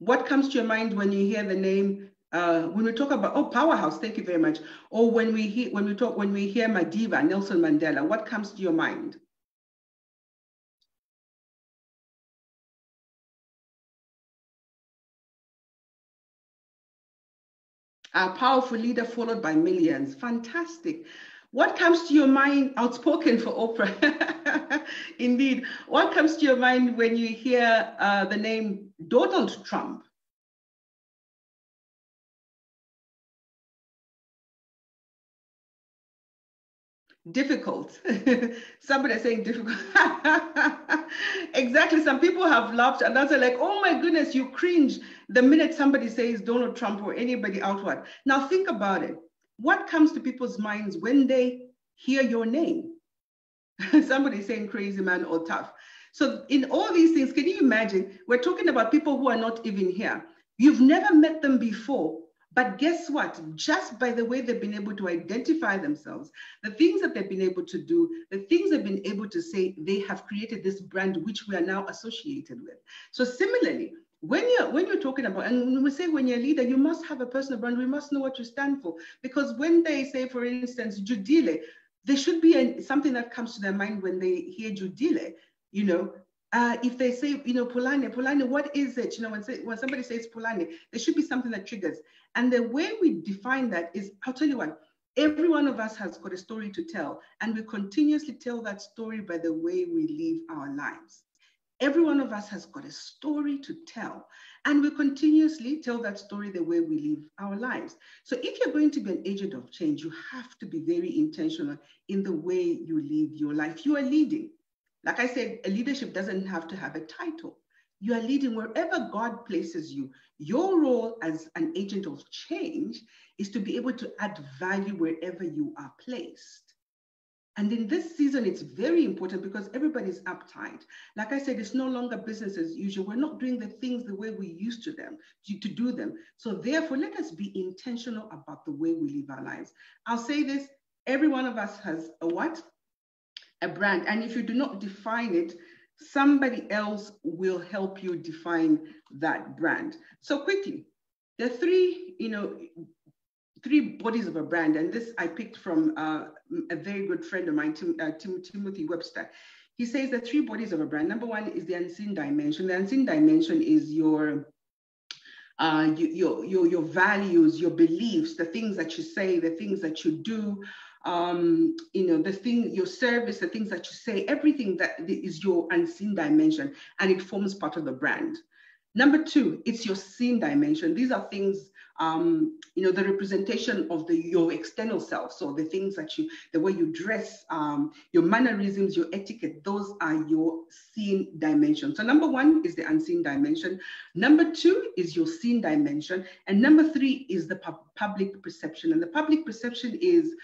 what comes to your mind when you hear the name, when we talk about, oh, powerhouse, thank you very much. Or when we hear Madiba, Nelson Mandela, what comes to your mind? A powerful leader followed by millions. Fantastic. What comes to your mind? Outspoken for Oprah. Indeed. What comes to your mind when you hear the name Donald Trump? Difficult. Somebody saying difficult. Exactly. Some people have laughed and others are like, oh my goodness, you cringe the minute somebody says Donald Trump or anybody outward. Now think about it. What comes to people's minds when they hear your name? Somebody saying crazy man or tough. So in all these things, can you imagine? We're talking about people who are not even here. You've never met them before. But guess what? Just by the way they've been able to identify themselves, the things that they've been able to do, the things they've been able to say, they have created this brand which we are now associated with. So similarly, when you're talking about, and we say when you're a leader, you must have a personal brand. We must know what you stand for. Because when they say, for instance, Judile, there should be something that comes to their mind when they hear Judile, you know. If they say, you know, Pulane, what is it? You know, when somebody says Pulane, there should be something that triggers. And the way we define that is, I'll tell you what, every one of us has got a story to tell, and we continuously tell that story by the way we live our lives. Every one of us has got a story to tell. And we continuously tell that story the way we live our lives. So if you're going to be an agent of change, you have to be very intentional in the way you live your life. You are leading. Like I said, a leadership doesn't have to have a title. You are leading wherever God places you. Your role as an agent of change is to be able to add value wherever you are placed. And in this season, it's very important because everybody's uptight. Like I said, it's no longer business as usual. We're not doing the things the way we used to do them. So therefore, let us be intentional about the way we live our lives. I'll say this, every one of us has a what? A brand. And if you do not define it, somebody else will help you define that brand. So quickly, there are three bodies of a brand. And this I picked from a very good friend of mine, Timothy Webster. He says the three bodies of a brand. Number one is the unseen dimension. The unseen dimension is your values, your beliefs, the things that you say, the things that you do, your service, the things that you say, everything that is your unseen dimension, and it forms part of the brand. Number two, it's your seen dimension. These are things, the representation of your external self. So the things that the way you dress, your mannerisms, your etiquette, those are your seen dimension. So number one is the unseen dimension. Number two is your seen dimension. And number three is the public perception. And the public perception is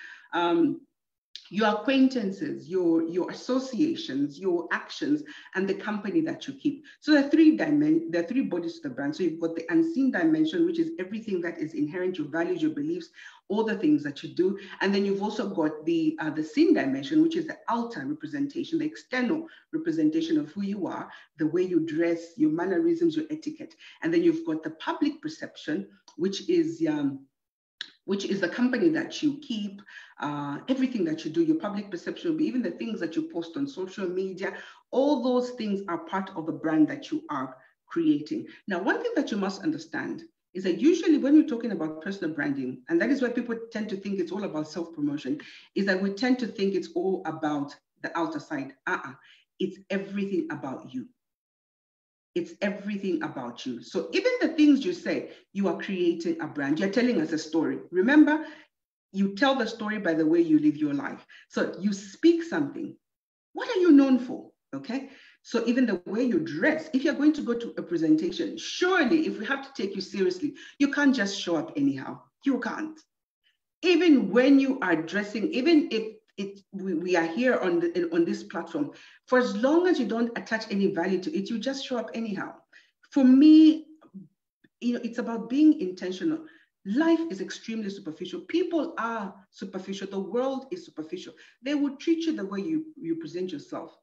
your acquaintances, your associations, your actions, and the company that you keep. So there are three bodies to the brand. So you've got the unseen dimension, which is everything that is inherent, your values, your beliefs, all the things that you do. And then you've also got the seen dimension, which is the outer representation, the external representation of who you are, the way you dress, your mannerisms, your etiquette. And then you've got the public perception, which is the company that you keep, everything that you do, your public perception will be even the things that you post on social media. All those things are part of the brand that you are creating. Now, one thing that you must understand is that usually when we're talking about personal branding, and that is why people tend to think it's all about self-promotion, is that we tend to think it's all about the outer side. It's everything about you. It's everything about you. So even the things you say, you are creating a brand. You're telling us a story. Remember, you tell the story by the way you live your life. So you speak something. What are you known for? Okay. So even the way you dress, if you're going to go to a presentation, surely if we have to take you seriously, you can't just show up anyhow. You can't. Even when you are dressing, even if we are here on this platform, for as long as you don't attach any value to it, you just show up anyhow. For me, it's about being intentional. Life is extremely superficial. People are superficial. The world is superficial. They will treat you the way you present yourself.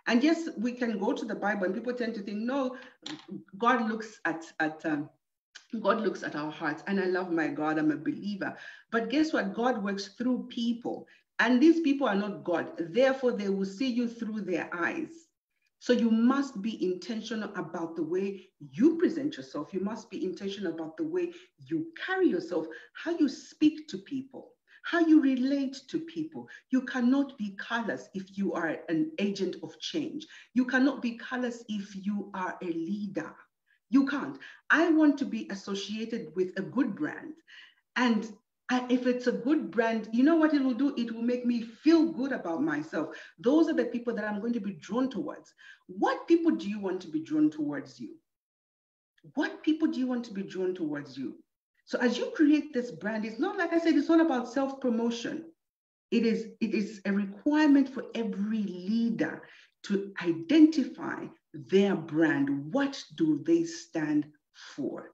And yes, we can go to the Bible and people tend to think, no, God looks at our hearts. And I love my God, I'm a believer. But guess what? God works through people. And these people are not God. Therefore, they will see you through their eyes. So you must be intentional about the way you present yourself. You must be intentional about the way you carry yourself, how you speak to people, how you relate to people. You cannot be callous if you are an agent of change. You cannot be callous if you are a leader. You can't. I want to be associated with a good brand. And if it's a good brand, you know what it will do? It will make me feel good about myself. Those are the people that I'm going to be drawn towards. What people do you want to be drawn towards you? What people do you want to be drawn towards you? So as you create this brand, it's not, like I said, it's not about self-promotion. It is a requirement for every leader to identify their brand. What do they stand for?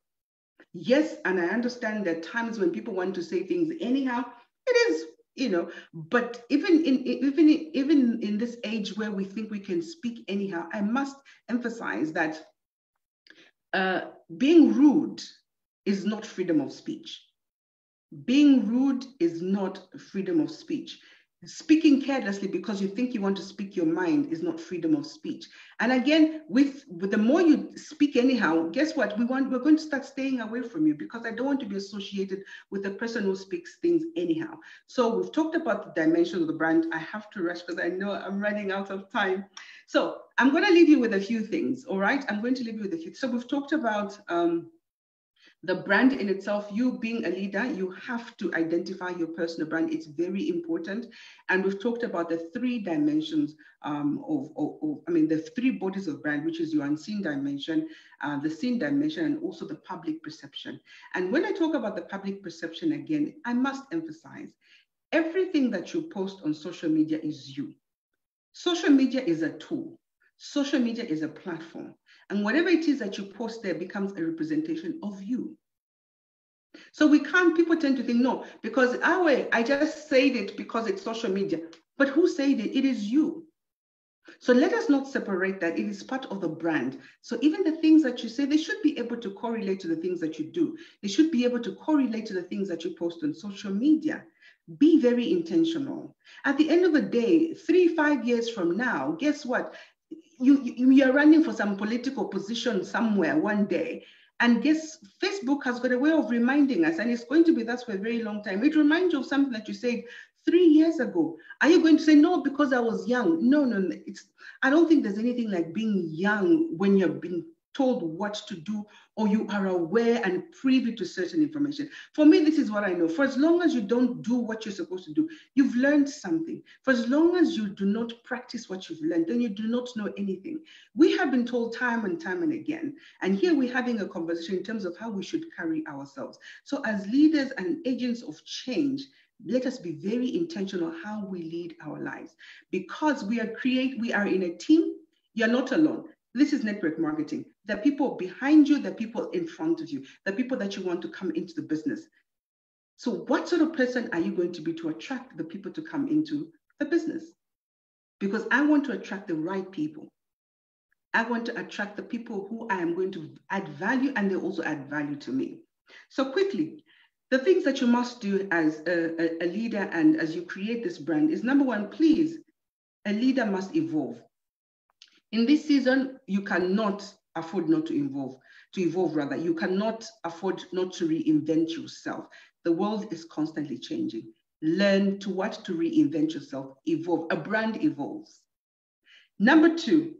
Yes, and I understand there are times when people want to say things anyhow. It is, but even in this age where we think we can speak anyhow, I must emphasize that being rude is not freedom of speech. Being rude is not freedom of speech. Speaking carelessly because you think you want to speak your mind is not freedom of speech. And again, with the more you speak anyhow, guess what? We're going to start staying away from you because I don't want to be associated with the person who speaks things anyhow. So we've talked about the dimension of the brand. I have to rush because I know I'm running out of time. So I'm going to leave you with a few things, all right? I'm going to leave you with a few. So we've talked about the brand in itself. You being a leader, you have to identify your personal brand. It's very important. And we've talked about the three dimensions the three bodies of brand, which is your unseen dimension, the seen dimension, and also the public perception. And when I talk about the public perception again, I must emphasize, everything that you post on social media is you. Social media is a tool. Social media is a platform. And whatever it is that you post there becomes a representation of you. So people tend to think, no, because I just said it because it's social media. But who said it? It is you. So let us not separate that. It is part of the brand. So even the things that you say, they should be able to correlate to the things that you do. They should be able to correlate to the things that you post on social media. Be very intentional. At the end of the day, 3-5 years from now, guess what? You are running for some political position somewhere one day. And guess Facebook has got a way of reminding us, and it's going to be that for a very long time. It reminds you of something that you said 3 years ago. Are you going to say, no, because I was young? No. I don't think there's anything like being young when you've been told what to do, or you are aware and privy to certain information. For me, this is what I know. For as long as you don't do what you're supposed to do, you've learned something. For as long as you do not practice what you've learned, then you do not know anything. We have been told time and time and again, and here we're having a conversation in terms of how we should carry ourselves. So as leaders and agents of change, let us be very intentional how we lead our lives, because we are in a team. You're not alone. This is network marketing. The people behind you, the people in front of you, the people that you want to come into the business. So what sort of person are you going to be to attract the people to come into the business? Because I want to attract the right people. I want to attract the people who I am going to add value, and they also add value to me. So quickly, the things that you must do as a leader and as you create this brand is, number one, please, a leader must evolve. In this season, you cannot afford not to evolve rather. You cannot afford not to reinvent yourself. The world is constantly changing. Learn to reinvent yourself, evolve. A brand evolves. Number two,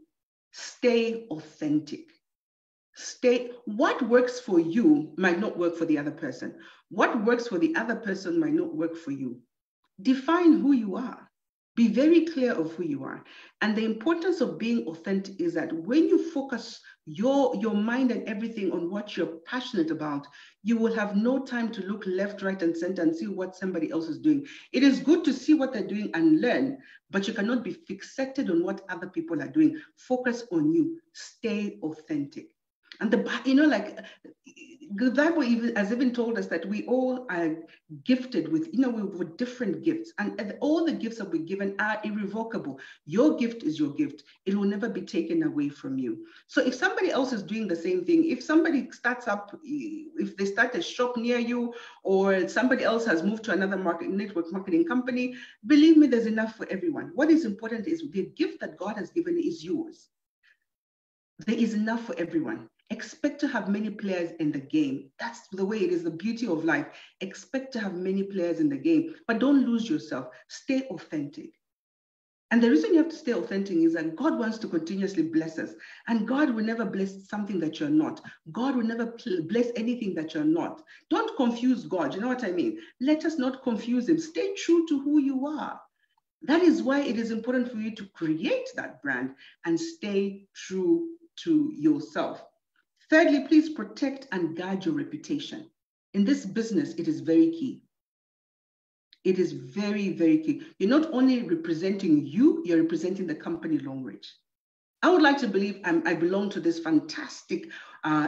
stay authentic. What works for you might not work for the other person. What works for the other person might not work for you. Define who you are. Be very clear of who you are. And the importance of being authentic is that when you focus your mind and everything on what you're passionate about, you will have no time to look left, right, and center and see what somebody else is doing. It is good to see what they're doing and learn, but you cannot be fixated on what other people are doing. Focus on you. Stay authentic. And the Bible has even told us that we all are gifted with, with different gifts, and all the gifts that we're given are irrevocable. Your gift is your gift. It will never be taken away from you. So if somebody else is doing the same thing, if they start a shop near you, or somebody else has moved to another network marketing company, believe me, there's enough for everyone. What is important is the gift that God has given is yours. There is enough for everyone. Expect to have many players in the game. That's the way it is, the beauty of life. Expect to have many players in the game, but don't lose yourself. Stay authentic. And the reason you have to stay authentic is that God wants to continuously bless us. And God will never bless something that you're not. God will never bless anything that you're not. Don't confuse God. You know what I mean? Let us not confuse him. Stay true to who you are. That is why it is important for you to create that brand and stay true to yourself. Thirdly, please protect and guard your reputation. In this business, it is very key. It is very, very key. You're not only representing you, you're representing the company long range. I would like to believe I belong to this fantastic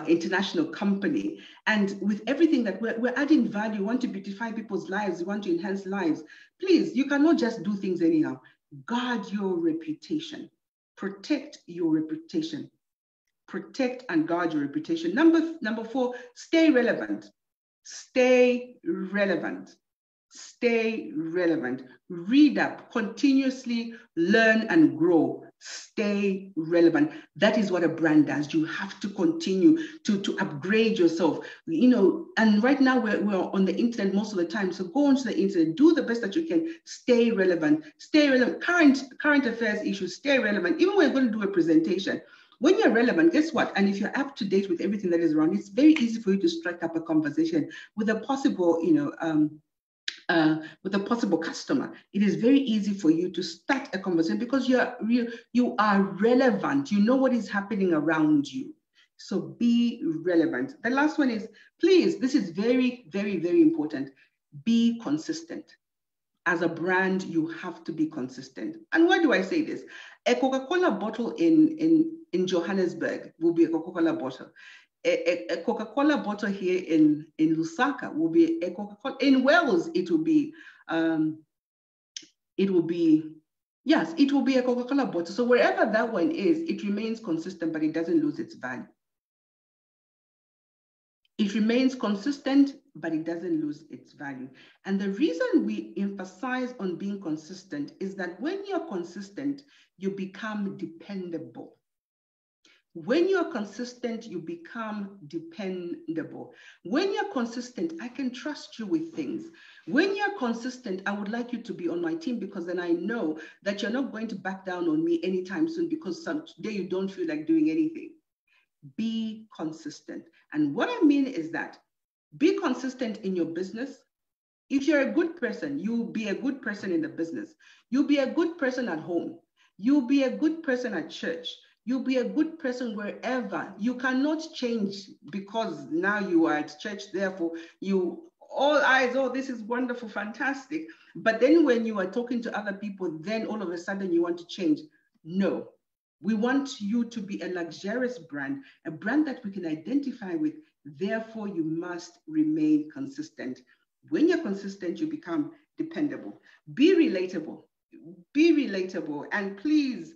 international company. And with everything that we're adding value, we want to beautify people's lives, we want to enhance lives. Please, you cannot just do things anyhow. Guard your reputation. Protect your reputation. Protect and guard your reputation. Number 4, stay relevant. Stay relevant. Stay relevant. Read up, continuously learn and grow. Stay relevant. That is what a brand does. You have to continue to upgrade yourself, you know, and right now we're on the internet most of the time. So go onto the internet, do the best that you can, stay relevant, current affairs issues, stay relevant. Even when you're going to do a presentation, when you're relevant, guess what? And if you're up to date with everything that is around, it's very easy for you to strike up a conversation with a possible, you know, with a possible customer. It is very easy for you to start a conversation because you are relevant. You know what is happening around you. So be relevant. The last one is, please, this is very, very, very important. Be consistent. As a brand, you have to be consistent. And why do I say this? A Coca-Cola bottle in Johannesburg will be a Coca-Cola bottle. A Coca-Cola bottle here in Lusaka will be a Coca-Cola. In Wales, it will be yes, it will be a Coca-Cola bottle. So wherever that one is, it remains consistent, but it doesn't lose its value. It remains consistent, but it doesn't lose its value. And the reason we emphasize on being consistent is that when you're consistent, you become dependable. When you're consistent, you become dependable. When you're consistent, I can trust you with things. When you're consistent, I would like you to be on my team because then I know that you're not going to back down on me anytime soon because today you don't feel like doing anything. Be consistent. And what I mean is that be consistent in your business. If you're a good person, you'll be a good person in the business. You'll be a good person at home. You'll be a good person at church. You'll be a good person wherever. You cannot change because now you are at church, therefore you all eyes, oh, this is wonderful, fantastic. But then when you are talking to other people, then all of a sudden you want to change. No, we want you to be a luxurious brand, a brand that we can identify with. Therefore, you must remain consistent. When you're consistent, you become dependable. Be relatable. Be relatable. And please,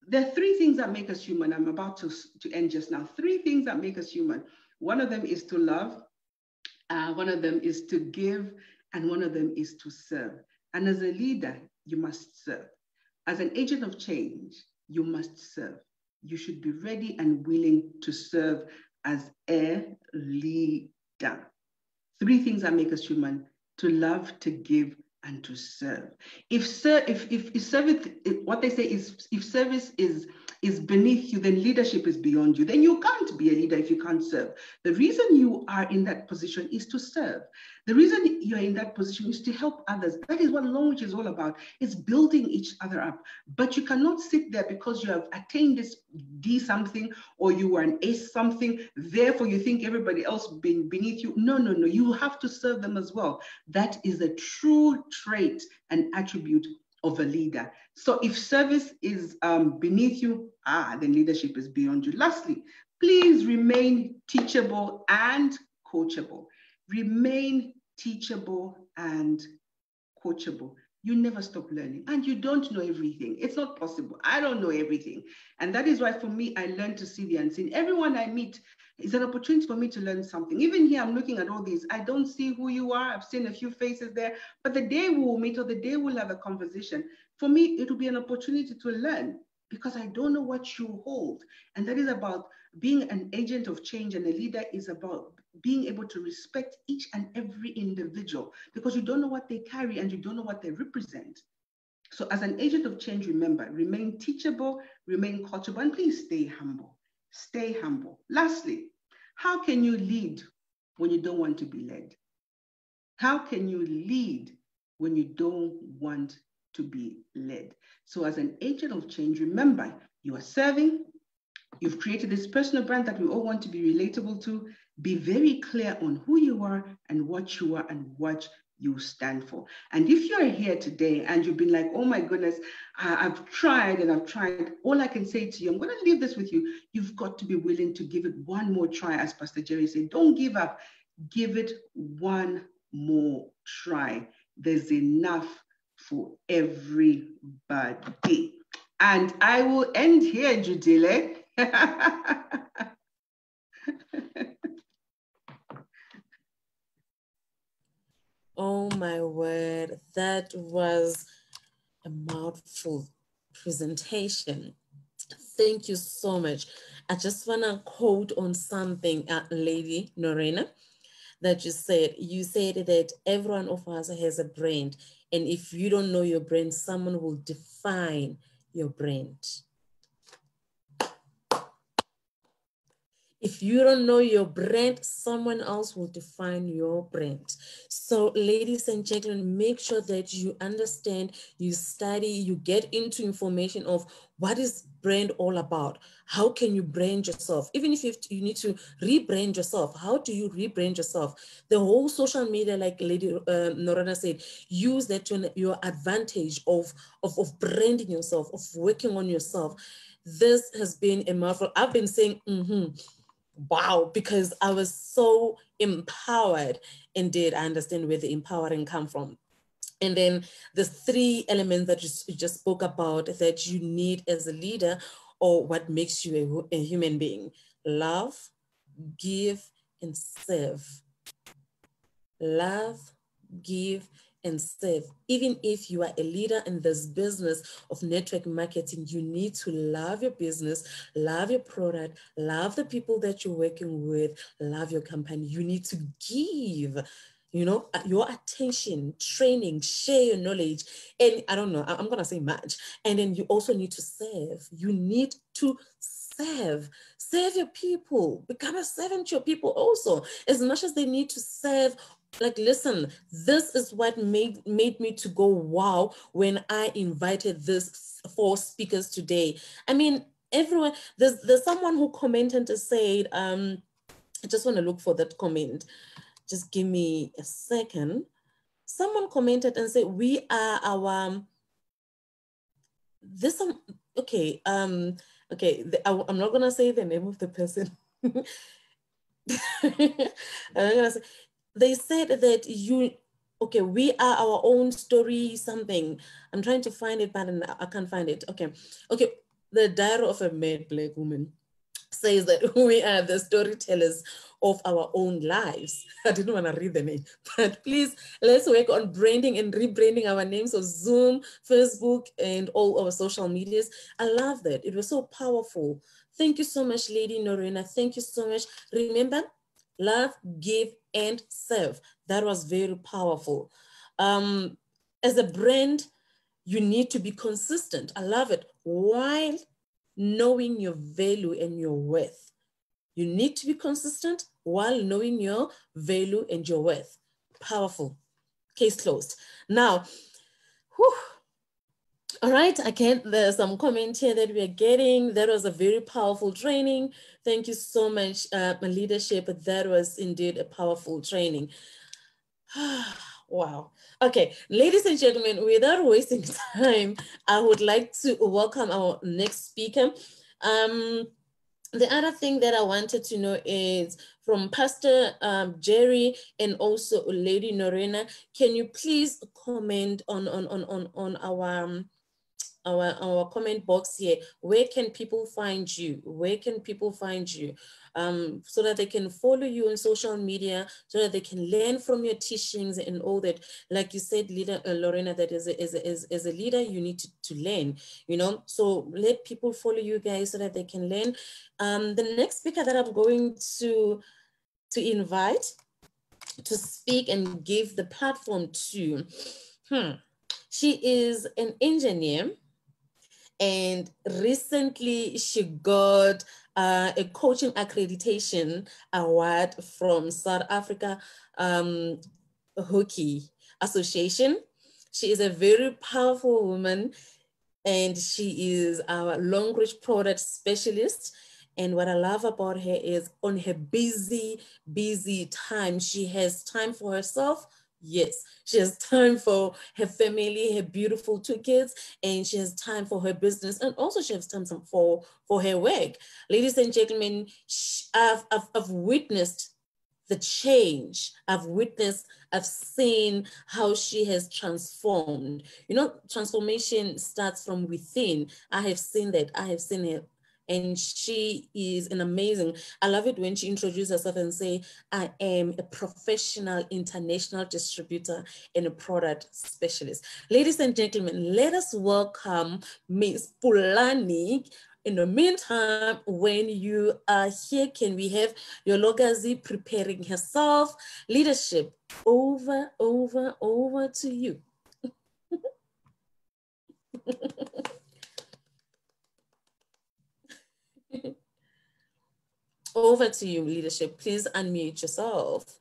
there are three things that make us human. I'm about to end just now. Three things that make us human. One of them is to love. One of them is to give. And one of them is to serve. And as a leader, you must serve. As an agent of change, you must serve. You should be ready and willing to serve as a leader. Three things that make us human: to love, to give, and to serve. If service, what they say is, if service is beneath you, then leadership is beyond you. Then you can't be a leader if you can't serve. The reason you are in that position is to serve. The reason you're in that position is to help others. That is what language is all about. It's building each other up. But you cannot sit there because you have attained this D something or you are an A something, therefore you think everybody else beneath you. No, no, no. You have to serve them as well. That is a true trait and attribute of a leader. So if service is beneath you, then leadership is beyond you. Lastly, please remain teachable and coachable. Remain teachable and coachable. You never stop learning, and you don't know everything. It's not possible. I don't know everything. And that is why for me, I learn to see the unseen. Everyone I meet is an opportunity for me to learn something. Even here, I'm looking at all these. I don't see who you are. I've seen a few faces there, but the day we will meet or the day we'll have a conversation, for me, it will be an opportunity to learn because I don't know what you hold. And that is about being an agent of change, and a leader is about being able to respect each and every individual because you don't know what they carry and you don't know what they represent. So as an agent of change, remember, remain teachable, remain coachable, and please stay humble. Stay humble. Lastly, how can you lead when you don't want to be led? How can you lead when you don't want to be led? So as an agent of change, remember, you are serving. You've created this personal brand that we all want to be relatable to. Be very clear on who you are and what you are and what you stand for. And if you're here today and you've been like, oh my goodness, I've tried and I've tried, all I can say to you, I'm going to leave this with you. You've got to be willing to give it one more try. As Pastor Jerry said, don't give up. Give it one more try. There's enough for everybody. And I will end here, Judile. Oh my word, that was a mouthful. presentation. Thank you so much. I just want to quote on something, Lady Norena, that you said. You said that every one of us has a brand. And if you don't know your brand, someone will define your brand. If you don't know your brand, someone else will define your brand. So ladies and gentlemen, make sure that you understand, you study, you get into information of what is brand all about. How can you brand yourself? Even if you need to rebrand yourself, how do you rebrand yourself? The whole social media, like Lady Norena said, use that to your advantage of branding yourself, of working on yourself. This has been a marvel. I've been saying, wow, because I was so empowered. Indeed, I understand where the empowering come from. And then the three elements that you just spoke about that you need as a leader, or what makes you a human being: love, give, and serve. Love, give, and serve. Even if you are a leader in this business of network marketing, you need to love your business, love your product, love the people that you're working with, love your company. You need to give, you know, your attention, training, share your knowledge. And I don't know, I'm going to say much. And then you also need to serve. You need to serve. Serve your people. Become a servant to your people also. As much as they need to serve, like, listen, this is what made me to go wow when I invited this 4 speakers today. I mean, everyone, there's someone who commented and said, I just want to look for that comment. Just give me a second. Someone commented and said, we are our, this, okay, okay, I'm not gonna say the name of the person. I'm not gonna say, they said that you, okay, we are our own story, something. I'm trying to find it, but I can't find it. Okay, okay. The Diary of a Mad Black Woman says that we are the storytellers of our own lives. I didn't want to read the name, but please, let's work on branding and rebranding our names of Zoom, Facebook, and all our social medias. I love that. It was so powerful. Thank you so much, Lady Norena. Thank you so much. Remember, love, give, and serve. That was very powerful. As a brand, you need to be consistent. I love it. While knowing your value and your worth. You need to be consistent while knowing your value and your worth. Powerful. Case closed. Now, whew, all right, again, there's some comment here that we are getting. That was a very powerful training. Thank you so much, leadership. That was indeed a powerful training. Wow. Okay, ladies and gentlemen, without wasting time, I would like to welcome our next speaker. The other thing that I wanted to know is from Pastor Jerry and also Lady Norena, can you please comment on our comment box here? Where can people find you? Where can people find you? So that they can follow you on social media, so that they can learn from your teachings and all that. Like you said, leader Lorena, that as a leader, you need to learn, you know, so let people follow you guys so that they can learn. The next speaker that I'm going to invite to speak and give the platform to, she is an engineer. And recently she got a coaching accreditation award from South Africa Hockey Association. She is a very powerful woman, and she is our long reach product specialist. And what I love about her is on her busy time, she has time for herself. Yes, she has time for her family, her beautiful 2 kids, and she has time for her business, and also she has time for her work. Ladies and gentlemen, I've witnessed the change. I've seen how she has transformed. You know, transformation starts from within. I have seen that. I have seen her. and she is an amazing, I love it when she introduces herself and say, I am a professional international distributor and a product specialist. Ladies and gentlemen, let us welcome Ms. Pulani. In the meantime, when you are here, can we have Yologazi preparing herself? Leadership, over to you. Over to you, leadership. Please unmute yourself.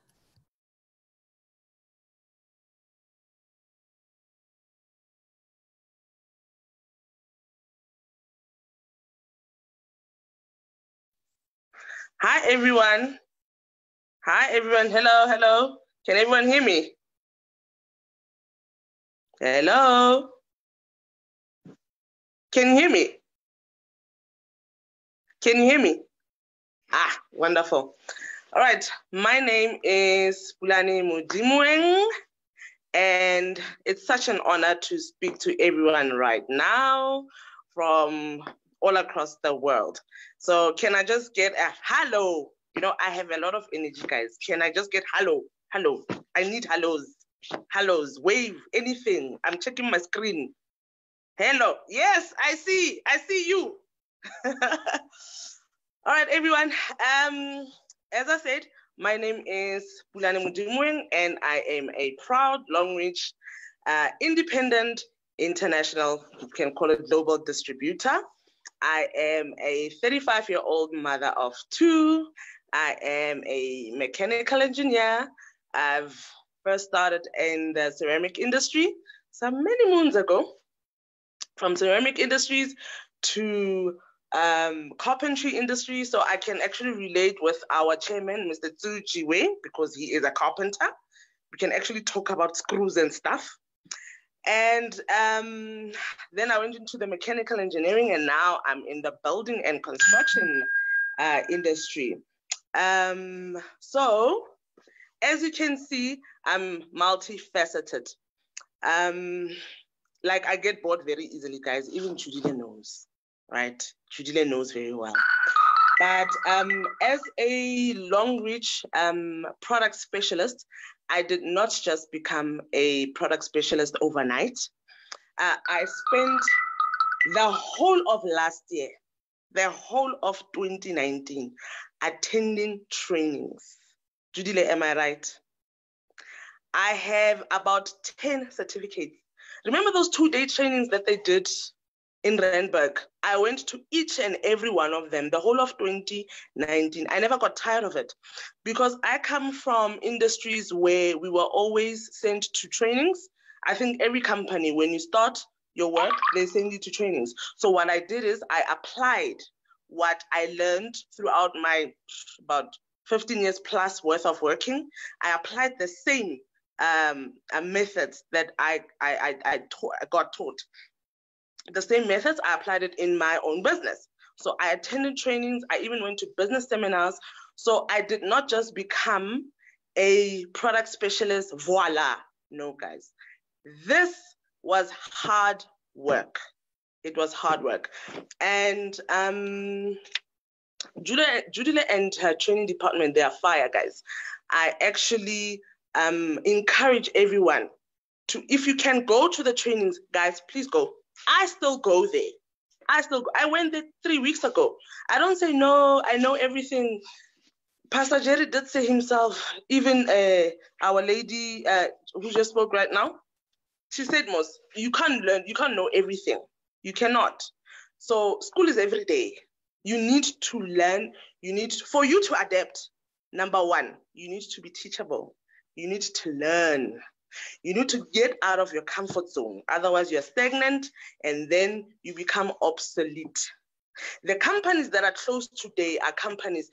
Hi, everyone. Hi, everyone. Hello, hello. Can everyone hear me? Hello. Can you hear me? Can you hear me? Ah, wonderful. All right. My name is Pulani Mudimueng, and it's such an honor to speak to everyone right now from all across the world. So can I just get a hello? You know, I have a lot of energy, guys. Can I just get hello? Hello. I need hellos. Hellos. Wave, anything. I'm checking my screen. Hello. Yes, I see you. All right, everyone. As I said, my name is Pulani Mudimueng, and I am a proud Long Reach independent international, you can call it global distributor. I am a 35-year-old mother of 2. I am a mechanical engineer. I've first started in the ceramic industry some many moons ago. From ceramic industries to carpentry industry, so I can actually relate with our chairman, Mr. Tsuchiwe, because he is a carpenter. We can actually talk about screws and stuff. And then I went into the mechanical engineering, and now I'm in the building and construction industry. So as you can see, I'm multifaceted. Like I get bored very easily, guys. Even Judile knows, right? Judile knows very well. But as a Long Reach product specialist, I did not just become a product specialist overnight. I spent the whole of last year, the whole of 2019, attending trainings. Judile, am I right? I have about 10 certificates. Remember those 2-day trainings that they did in Randburg? I went to each and every one of them, the whole of 2019. I never got tired of it because I come from industries where we were always sent to trainings. I think every company, when you start your work, they send you to trainings. So what I did is I applied what I learned throughout my about 15 years plus worth of working. I applied the same methods that I got taught. The same methods, I applied it in my own business. So I attended trainings. I even went to business seminars. So I did not just become a product specialist, voila. No, guys. This was hard work. It was hard work. And Judile and her training department, they are fire, guys. I actually encourage everyone to, if you can go to the trainings, guys, please go. I still go there. I went there 3 weeks ago. I don't say, no, I know everything. Pastor Jerry did say himself, even our lady who just spoke right now, she said, most, you can't learn, you can't know everything. You cannot. So school is every day. You need to learn. For you to adapt, number one, you need to be teachable. You need to learn. You need to get out of your comfort zone. Otherwise, you're stagnant and then you become obsolete. The companies that are closed today are companies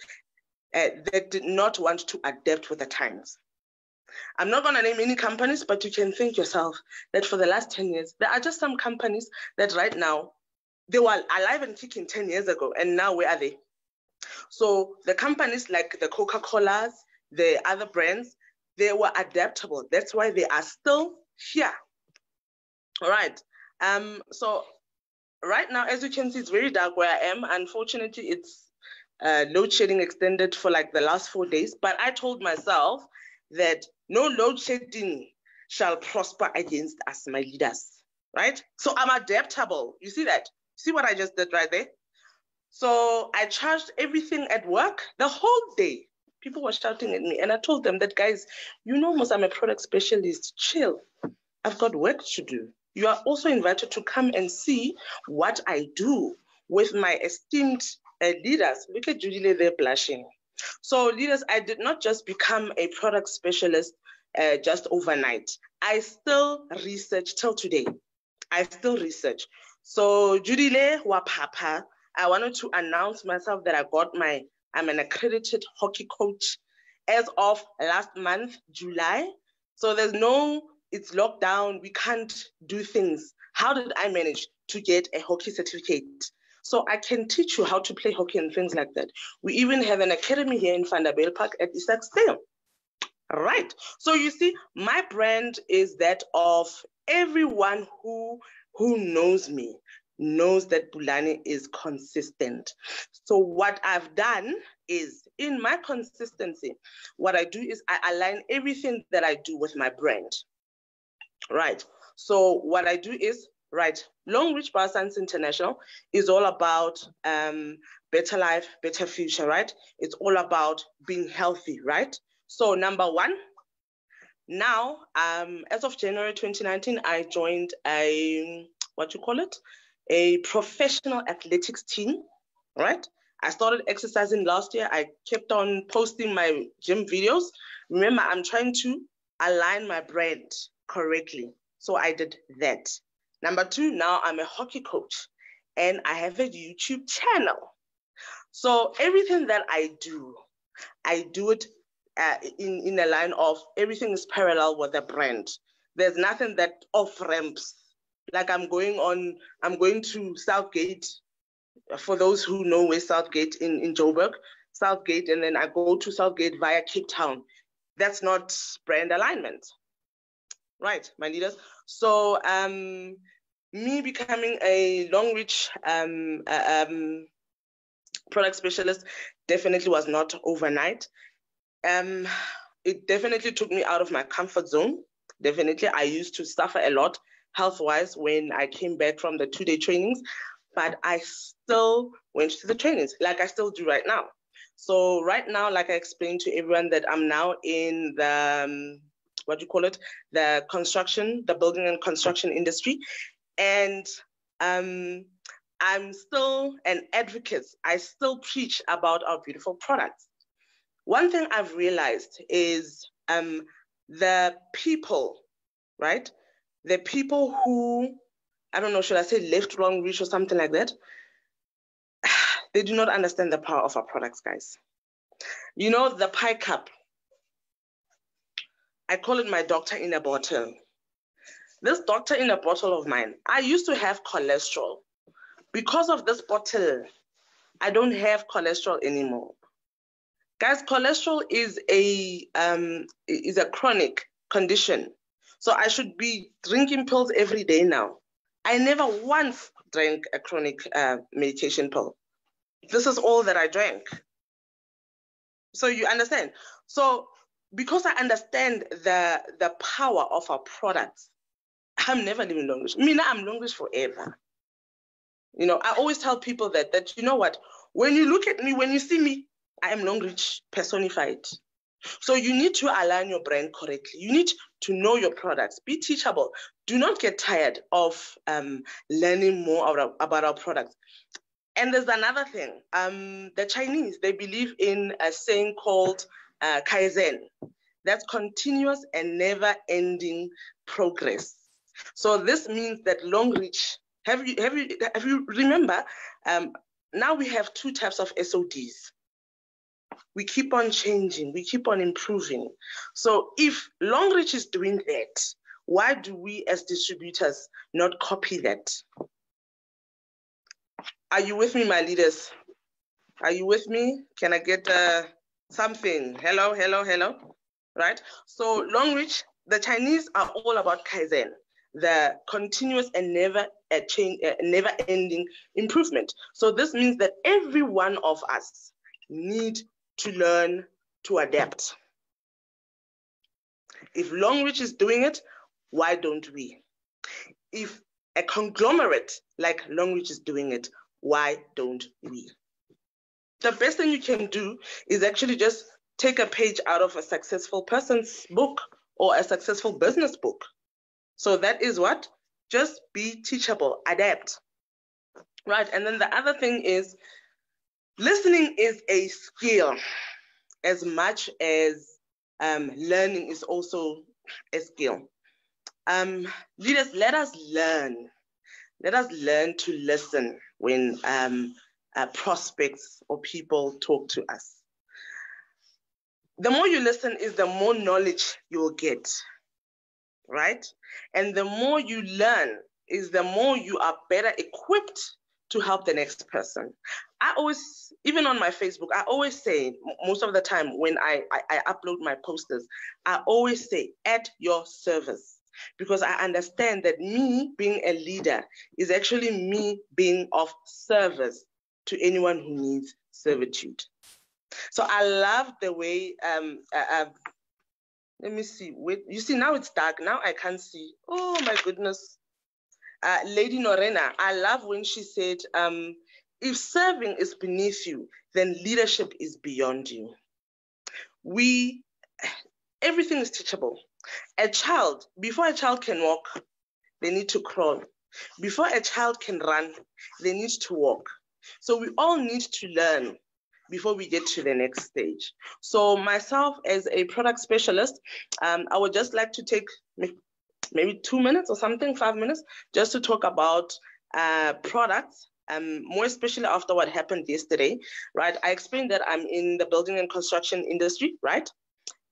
that did not want to adapt with the times. I'm not going to name any companies, but you can think yourself that for the last 10 years, there are just some companies that right now, they were alive and kicking 10 years ago, and now where are they? So the companies like the Coca-Colas, the other brands, they were adaptable. That's why they are still here. All right. So right now, as you can see, it's very dark where I am. Unfortunately, it's load shedding extended for like the last 4 days. But I told myself that no load shedding shall prosper against us, my leaders, right? So I'm adaptable. You see that? See what I just did right there? So I charged everything at work the whole day. People were shouting at me, and I told them that, guys, you know, most I'm a product specialist. Chill. I've got work to do. You are also invited to come and see what I do with my esteemed leaders. Look at Judy, they're blushing. So leaders, I did not just become a product specialist just overnight. I still research till today. I still research. So Judy Le wa Papa, I wanted to announce myself that I'm an accredited hockey coach as of last month, July. So there's no, it's locked down, we can't do things. How did I manage to get a hockey certificate? So I can teach you how to play hockey and things like that. We even have an academy here in Vanderbilt Park at Isaac Stadium. All right. So you see, my brand is that of everyone who knows me, knows that Bulane is consistent. So what I've done is, in my consistency, what I do is I align everything that I do with my brand. Right. So what I do is, right, Long Reach Bioscience International is all about better life, better future, right? It's all about being healthy, right? So number one, now, as of January 2019, I joined a professional athletics team, right? I started exercising last year. I kept on posting my gym videos. Remember, I'm trying to align my brand correctly. So I did that. Number two, now I'm a hockey coach and I have a YouTube channel. So everything that I do it in a line of everything is parallel with the brand. There's nothing that off ramps. Like I'm going to Southgate, for those who know where Southgate in Joburg, Southgate, and then I go to Southgate via Cape Town. That's not brand alignment. Right, my leaders. So me becoming a Long Reach product specialist definitely was not overnight. It definitely took me out of my comfort zone. Definitely, I used to suffer a lot health-wise when I came back from the 2-day trainings, but I still went to the trainings like I still do right now. So right now, like I explained to everyone, that I'm now in the the construction, the building and construction industry. And I'm still an advocate. I still preach about our beautiful products. One thing I've realized is the people, right? The people who, I don't know, should I say left Long Reach or something like that? They do not understand the power of our products, guys. You know, the pie cup, I call it my doctor in a bottle. This doctor in a bottle of mine, I used to have cholesterol. Because of this bottle, I don't have cholesterol anymore. Guys, cholesterol is a chronic condition. So I should be drinking pills every day now. I never once drank a chronic medication pill. This is all that I drank. So you understand? So because I understand the power of our products, I'm never leaving Long Reach. I'm Long Reach forever. You know, I always tell people that you know what? When you look at me, when you see me, I am Long Reach personified. So you need to align your brand correctly. You need to know your products. Be teachable. Do not get tired of learning more about our products. And there's another thing. The Chinese, they believe in a saying called Kaizen. That's continuous and never-ending progress. So this means that Long Reach, have you remember, now we have 2 types of SODs. We keep on changing, we keep on improving. So if Long Reach is doing that, why do we as distributors not copy that? Are you with me, my leaders? Are you with me? Can I get something? Hello? Right? So Long Reach, the Chinese are all about Kaizen. the continuous and never-ending improvement. So this means that every one of us need to learn to adapt. If Longreach is doing it, why don't we? If a conglomerate like Longreach is doing it, why don't we? The best thing you can do is actually just take a page out of a successful person's book or a successful business book. So that is what? Just be teachable, adapt, right? And then the other thing is, listening is a skill as much as learning is also a skill. Leaders, let us learn. Let us learn to listen when prospects or people talk to us. The more you listen is the more knowledge you will get, right? And the more you learn is the more you are better equipped to help the next person. I always, even on my Facebook, I always say, most of the time when I upload my posters, I always say, at your service. Because I understand that me being a leader is actually me being of service to anyone who needs servitude. So I love the way, let me see, wait, you see now it's dark, now I can't see. Oh my goodness. Lady Norena, I love when she said, if serving is beneath you, then leadership is beyond you. Everything is teachable. A child, before a child can walk, they need to crawl. Before a child can run, they need to walk. So we all need to learn before we get to the next stage. So myself as a product specialist, I would just like to take maybe 2 minutes or something, 5 minutes, just to talk about products, more especially after what happened yesterday, right? I explained that I'm in the building and construction industry, right?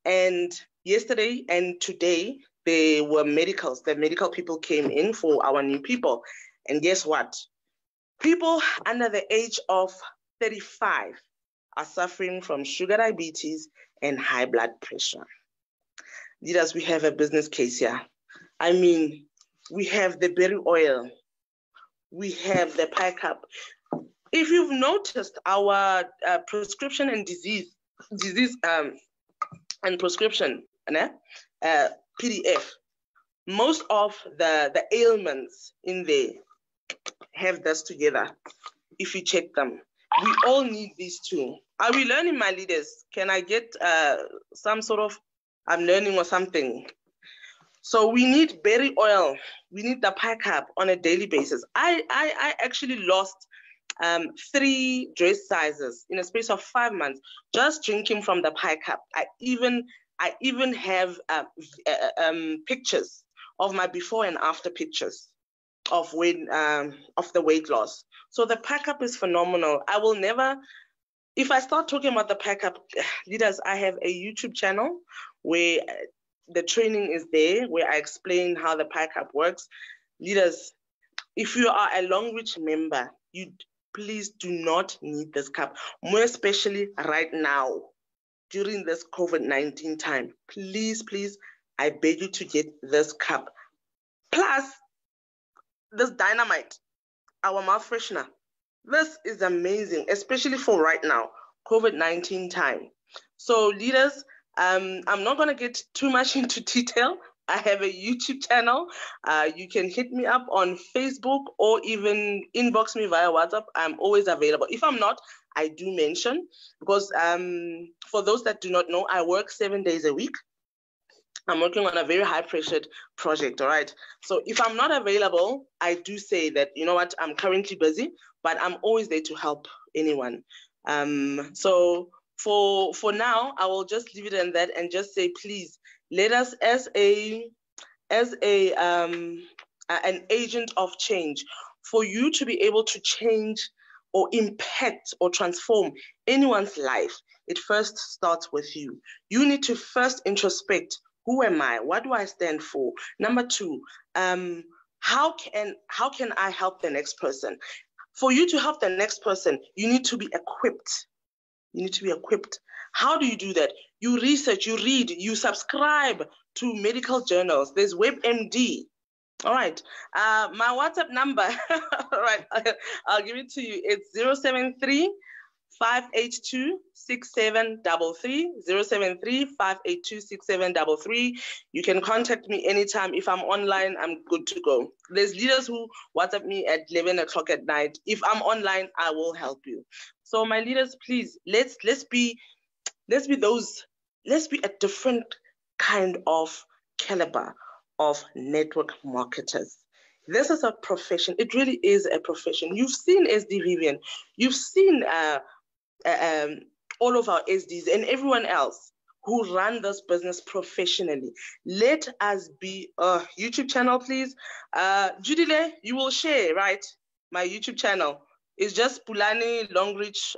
And yesterday and today, there were medicals. The medical people came in for our new people. And guess what? People under the age of 35 are suffering from sugar diabetes and high blood pressure. Leaders, we have a business case here. I mean, we have the berry oil. We have the pie cup. If you've noticed our prescription and disease and prescription PDF, most of the ailments in there have this together. If you check them, we all need these two. Are we learning, my leaders? Can I get some sort of, I'm learning or something? So we need berry oil. We need the pie cup on a daily basis. I actually lost 3 dress sizes in a space of 5 months just drinking from the pie cup. I even have pictures of my before and after pictures of the weight loss. So the pie cup is phenomenal. I will never, if I start talking about the pie cup, leaders, I have a YouTube channel where the training is there, where I explain how the pie cup works. Leaders, if you are a Longreach member, you please do not need this cup, more especially right now during this COVID-19 time. Please, please, I beg you to get this cup. Plus, this dynamite, our mouth freshener. This is amazing, especially for right now, COVID-19 time. So leaders, I'm not going to get too much into detail. I have a YouTube channel. You can hit me up on Facebook or even inbox me via WhatsApp. I'm always available. If I'm not, I do mention, because for those that do not know, I work 7 days a week. I'm working on a very high-pressured project, all right? So if I'm not available, I do say that, you know what, I'm currently busy, but I'm always there to help anyone. So for now, I will just leave it in that and just say, please, let us as an agent of change, for you to be able to change or impact or transform anyone's life, it first starts with you. You need to first introspect. Who am I? What do I stand for? Number 2, how can I help the next person? For you to help the next person, you need to be equipped. You need to be equipped. How do you do that? You research, you read, you subscribe to medical journals. There's WebMD. All right. My WhatsApp number, all right, I'll give it to you. It's 073-582-6733, 073-582-6733. You can contact me anytime. If I'm online, I'm good to go. There's leaders who WhatsApp me at 11 o'clock at night. If I'm online, I will help you. So my leaders, please, let's be a different kind of caliber of network marketers. This is a profession. It really is a profession. You've seen SD Vivian. You've seen all of our SDs and everyone else who run this business professionally. Let us be a YouTube channel, please. Judile, you will share, right? My YouTube channel is just Pulani Longreach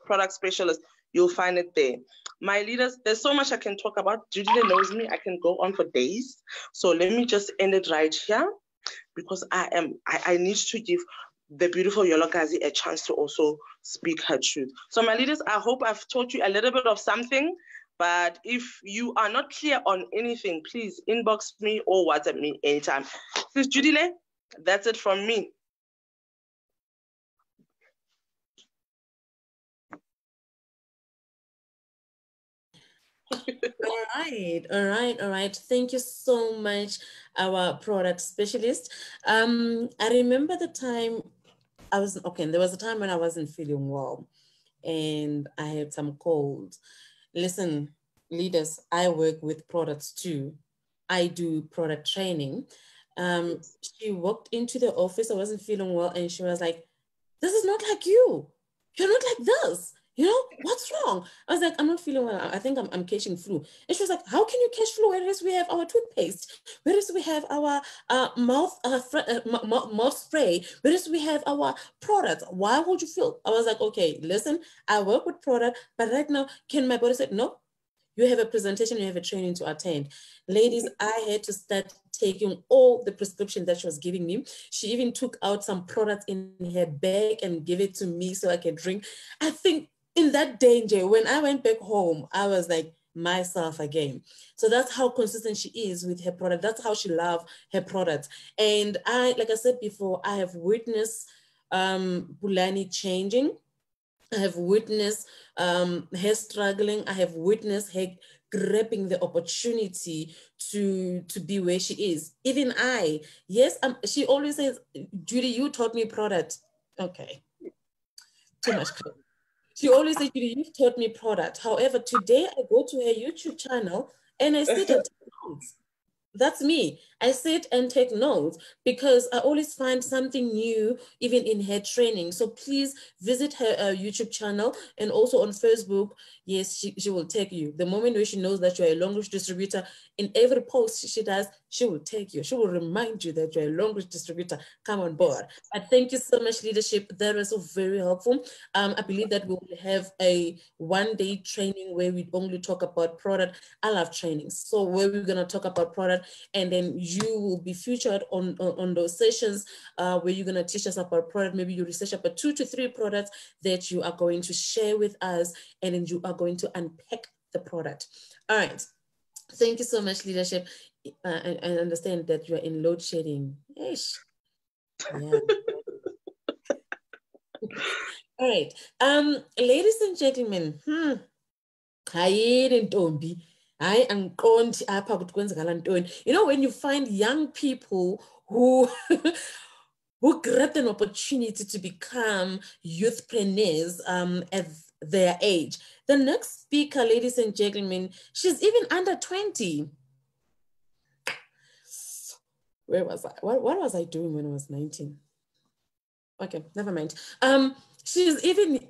Product Specialist. You'll find it there. My leaders, there's so much I can talk about. Judile knows me. I can go on for days. So let me just end it right here, because I need to give the beautiful Yolokazi a chance to also speak her truth. So my leaders, I hope I've taught you a little bit of something, but if you are not clear on anything, please inbox me or WhatsApp me anytime. Sis Judile, that's it from me. All right. Thank you so much, our product specialist. I remember the time there was a time when I wasn't feeling well and I had some cold. Listen, leaders, I work with products too. I do product training. She walked into the office, I wasn't feeling well, and she was like, "This is not like you. You're not like this. You know, what's wrong?" I was like, "I'm not feeling well. I think I'm catching flu." And she was like, "How can you catch flu? Whereas we have our toothpaste, whereas we have our mouth spray, whereas we have our product. Why would you feel?" I was like, "Okay, listen, I work with product, but right now, can my body say, no, you have a presentation, you have a training to attend." Ladies, I had to start taking all the prescription that she was giving me. She even took out some products in her bag and gave it to me so I could drink. I think in that danger, when I went back home, I was like myself again. So that's how consistent she is with her product. That's how she loves her products. And like I said before, I have witnessed Pulani changing. I have witnessed her struggling. I have witnessed her grabbing the opportunity to be where she is. Even I, yes, she always says, "Judy, you taught me product." Okay, too much credit. She always says, "Judy, you've taught me product." However, today I go to her YouTube channel and I sit and take notes. That's me. I sit and take notes because I always find something new, even in her training. So please visit her YouTube channel and also on Facebook. Yes, she will take you. The moment where she knows that you're a language distributor, in every post she does, she will take you. She will remind you that you're a language distributor. Come on board. But thank you so much, leadership. That was so very helpful. I believe that we will have a one-day training where we only talk about product. I love trainings. So where we're going to talk about product, and then you will be featured on those sessions where you're going to teach us about product. Maybe you research about 2 to 3 products that you are going to share with us, and then you are going to unpack the product. All right. Thank you so much, leadership. I understand that you're in load shedding. Ish. Yeah. All right. Ladies and gentlemen, you know, when you find young people who who grabbed an opportunity to become youthpreneurs at their age. The next speaker, ladies and gentlemen, she's even under 20. Where was I? What was I doing when I was 19? Okay, never mind. She's even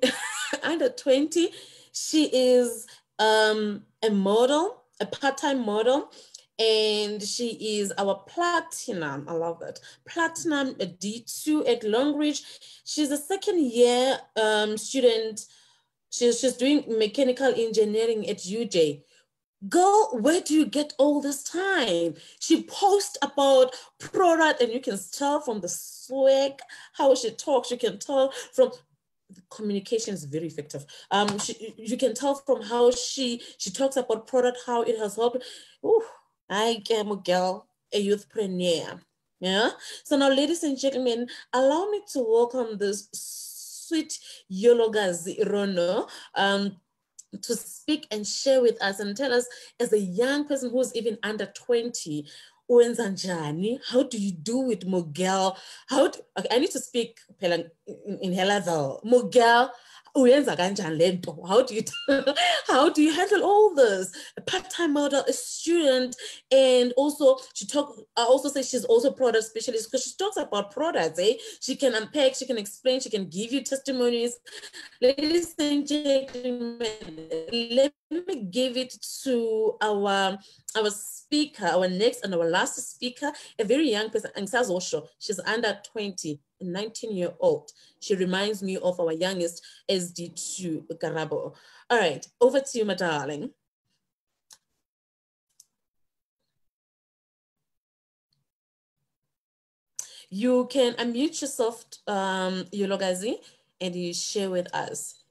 under 20. She is a model, a part-time model, and she is our platinum. I love that. Platinum D2 at Longreach. She's a second-year student. She's doing mechanical engineering at UJ. Girl, where do you get all this time? She posts about product, and you can tell from the swag, how she talks. You can tell from communication is very effective. You can tell from how she talks about product, how it has helped. Ooh, I am a girl, a youthpreneur. Yeah. So now, ladies and gentlemen, allow me to welcome this sweet Yologazi Rono to speak and share with us and tell us, as a young person who's even under 20, how do you do it, Miguel? Okay, I need to speak in her level. Miguel, how do you how do you handle all this? A part-time model, a student, and also I also say she's also product specialist because she talks about products. She can unpack, she can explain, she can give you testimonies. Ladies and gentlemen, let me give it to our speaker, our next and our last speaker, a very young person, Angsa's Osho. She's under 20, a 19-year-old. She reminds me of our youngest SD2 Garabo. All right, over to you, my darling. You can unmute yourself, Yologazi, and you share with us.